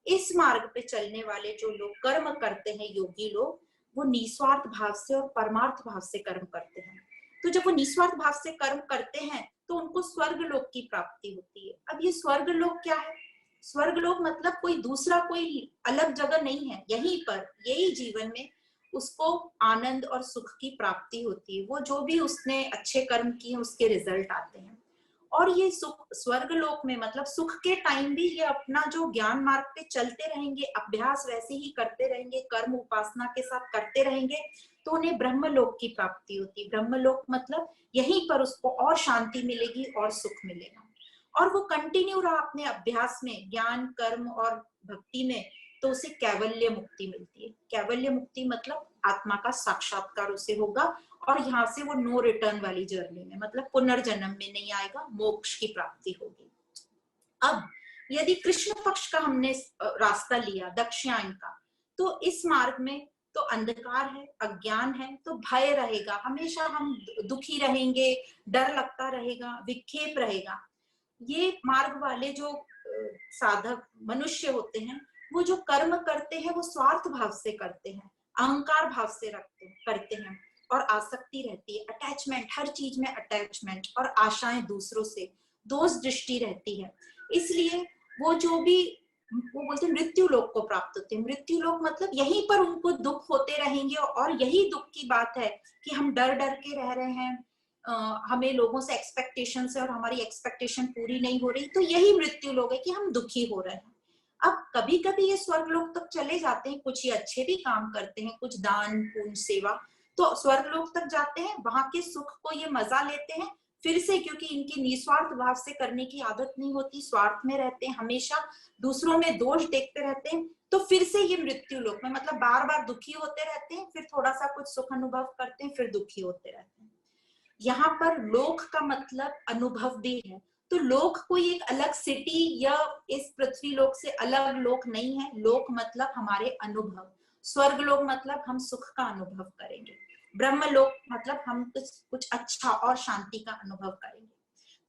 इस मार्ग पे चलने वाले जो लोग कर्म करते हैं, योगी लोग, वो निस्वार्थ भाव से और परमार्थ भाव से कर्म करते हैं। तो जब वो निस्वार्थ भाव से कर्म करते हैं तो उनको स्वर्ग लोक की प्राप्ति होती है। अब ये स्वर्ग लोक क्या है? स्वर्ग लोक मतलब कोई दूसरा, कोई अलग जगह नहीं है, यहीं पर, यही जीवन में उसको आनंद और सुख की प्राप्ति होती है। वो जो भी उसने अच्छे कर्म किए उसके रिजल्ट आते हैं। और ये सुख स्वर्ग लोक में मतलब सुख के टाइम भी ये अपना जो ज्ञान मार्ग पे चलते रहेंगे, अभ्यास वैसे ही करते रहेंगे, कर्म उपासना के साथ करते रहेंगे, तो उन्हें ब्रह्मलोक की प्राप्ति होती है। ब्रह्मलोक मतलब यहीं पर उसको और शांति मिलेगी और सुख मिलेगा, और वो कंटिन्यू रहा अपने अभ्यास में, ज्ञान, कर्म और भक्ति में, तो उसे कैवल्य मुक्ति मिलती है। कैवल्य मुक्ति मतलब आत्मा का साक्षात्कार उसे होगा, और यहाँ से वो नो रिटर्न वाली जर्नी में, मतलब पुनर्जन्म में नहीं आएगा, मोक्ष की प्राप्ति होगी। अब यदि कृष्ण पक्ष का हमने रास्ता लिया, दक्षिणायन का, तो इस मार्ग में तो अंधकार है, अज्ञान है, तो भय रहेगा, हमेशा हम दुखी रहेंगे, डर लगता रहेगा, विक्षेप रहेगा। ये मार्ग वाले जो साधक मनुष्य होते हैं, वो जो कर्म करते हैं वो स्वार्थ भाव से करते हैं, अहंकार भाव से करते हैं, और आसक्ति रहती है, अटैचमेंट, हर चीज में अटैचमेंट, और आशाएं दूसरों से, दोष दृष्टि रहती है। इसलिए वो जो भी, वो बोलते हैं मृत्यु लोक को प्राप्त होते हैं। मृत्यु लोक मतलब यहीं पर उनको दुख होते रहेंगे, और यही दुख की बात है कि हम डर डर के रह रहे हैं, हमें लोगों से एक्सपेक्टेशन है और हमारी एक्सपेक्टेशन पूरी नहीं हो रही, तो यही मृत्यु लोक है कि हम दुखी हो रहे हैं। अब कभी कभी ये स्वर्ग लोक तक चले जाते हैं, कुछ ये अच्छे भी काम करते हैं, कुछ दान पुण्य सेवा, तो स्वर्ग लोक तक जाते हैं, वहां के सुख को ये मजा लेते हैं फिर से, क्योंकि इनकी निस्वार्थ भाव से करने की आदत नहीं होती, स्वार्थ में रहते हैं, हमेशा दूसरों में दोष देखते रहते हैं, तो फिर से ये मृत्यु लोक में मतलब बार बार दुखी होते रहते हैं, फिर थोड़ा सा कुछ सुख अनुभव करते हैं, फिर दुखी होते रहते हैं। यहाँ पर लोक का मतलब अनुभव भी है, तो लोक कोई एक अलग सिटी या इस पृथ्वी लोक से अलग लोक नहीं है। लोक मतलब हमारे अनुभव, स्वर्ग लोक मतलब हम सुख का अनुभव करेंगे, ब्रह्म लोक मतलब हम कुछ अच्छा और शांति का अनुभव करेंगे।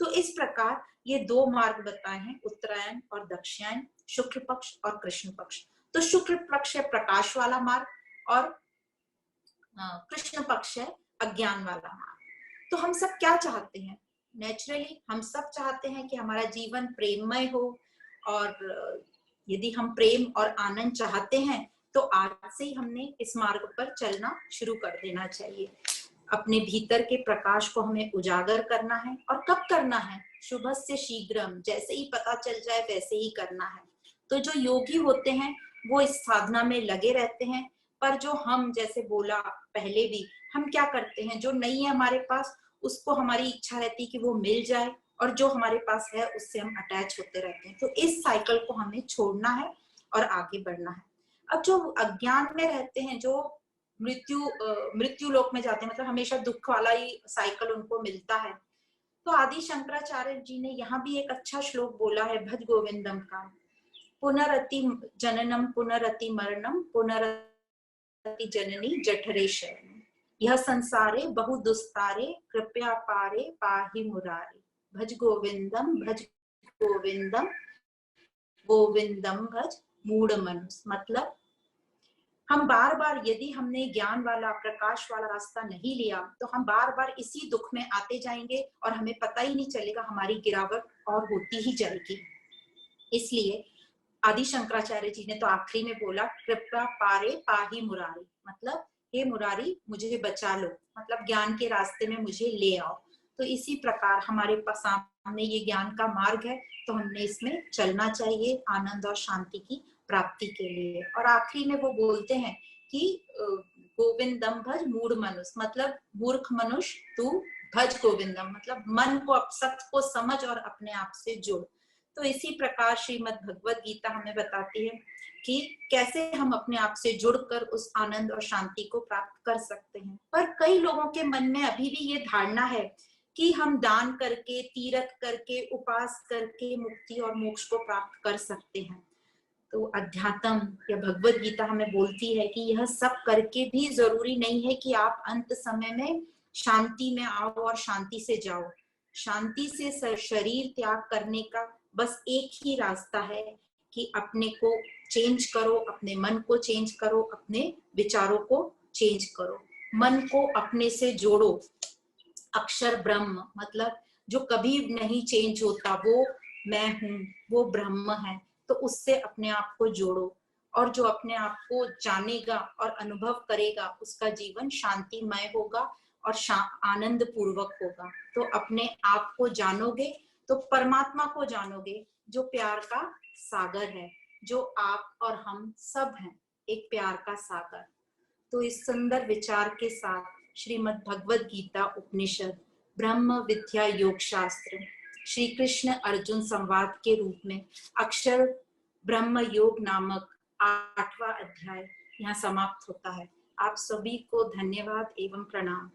तो इस प्रकार ये दो मार्ग बताए हैं, उत्तरायण और दक्षिणायन, शुक्ल पक्ष और कृष्ण पक्ष। तो शुक्ल पक्ष है प्रकाश वाला मार्ग, और कृष्ण पक्ष है अज्ञान वाला मार्ग। तो हम सब क्या चाहते हैं? नेचुरली हम सब चाहते हैं कि हमारा जीवन प्रेममय हो, और यदि हम प्रेम और आनंद चाहते हैं तो आज से ही हमने इस मार्ग पर चलना शुरू कर देना चाहिए। अपने भीतर के प्रकाश को हमें उजागर करना है। और कब करना है? शुभस्य शीघ्रम, जैसे ही पता चल जाए वैसे ही करना है। तो जो योगी होते हैं वो इस साधना में लगे रहते हैं, पर जो हम, जैसे बोला पहले भी, हम क्या करते हैं, जो नहीं है हमारे पास उसको हमारी इच्छा रहती है कि वो मिल जाए, और जो हमारे पास है उससे हम अटैच होते रहते हैं। तो इस साइकिल को हमें छोड़ना है और आगे बढ़ना है। अब जो अज्ञान में रहते हैं, जो मृत्यु लोक में जाते हैं, मतलब हमेशा दुख वाला ही साइकिल उनको मिलता है, तो आदि शंकराचार्य जी ने यहाँ भी एक अच्छा श्लोक बोला है भज गोविंदम का। पुनरति जननम पुनरति मरणम पुनरति जननी जठरे शयनम, यह संसारे बहु दुस्तारे कृपया पारे पाहि मुरारे, भज गोविंदम गोविंदम गोविंदम भज मूढ़ मनुष्य। मतलब हम बार बार, यदि हमने ज्ञान वाला प्रकाश वाला रास्ता नहीं लिया तो हम बार बार इसी दुख में आते जाएंगे और हमें पता ही नहीं चलेगा, हमारी गिरावट और होती ही जाएगी। इसलिए आदि शंकराचार्य जी ने तो आखिरी में बोला कृपया पारे पाही मुरारी, मतलब हे मुरारी मुझे बचा लो, मतलब ज्ञान के रास्ते में मुझे ले आओ। तो इसी प्रकार हमारे पास सामने ये ज्ञान का मार्ग है, तो हमने इसमें चलना चाहिए आनंद और शांति की प्राप्ति के लिए। और आखिरी में वो बोलते हैं कि गोविंदम भज मूढ़ मनुष्य, मतलब मूर्ख मनुष्य तू भज गोविंदम, मतलब मन को, सत्य को समझ और अपने आप से जुड़। तो इसी प्रकार श्रीमद् भगवत गीता हमें बताती है कि कैसे हम अपने आप से जुड़कर उस आनंद और शांति को प्राप्त कर सकते हैं। पर कई लोगों के मन में अभी भी ये धारणा है कि हम दान करके, तीर्थ करके, उपास करके मुक्ति और मोक्ष को प्राप्त कर सकते हैं। तो अध्यात्म या भगवत गीता हमें बोलती है कि यह सब करके भी जरूरी नहीं है कि आप अंत समय में शांति में आओ और शांति से जाओ। शांति से शरीर त्याग करने का बस एक ही रास्ता है कि अपने को चेंज करो, अपने मन को चेंज करो, अपने विचारों को चेंज करो, मन को अपने से जोड़ो। अक्षर ब्रह्म, मतलब जो कभी नहीं चेंज होता, वो मैं हूँ, वो ब्रह्म है। तो उससे अपने आप को जोड़ो, और जो अपने आप को जानेगा और अनुभव करेगा उसका जीवन शांतिमय होगा और आनंद पूर्वक होगा। तो अपने आप को जानोगे तो परमात्मा को जानोगे, जो प्यार का सागर है, जो आप और हम सब हैं, एक प्यार का सागर। तो इस सुंदर विचार के साथ श्रीमद् भगवत गीता उपनिषद ब्रह्म विद्या योग शास्त्र श्री कृष्ण अर्जुन संवाद के रूप में अक्षर ब्रह्म योग नामक 8वां अध्याय यहाँ समाप्त होता है। आप सभी को धन्यवाद एवं प्रणाम।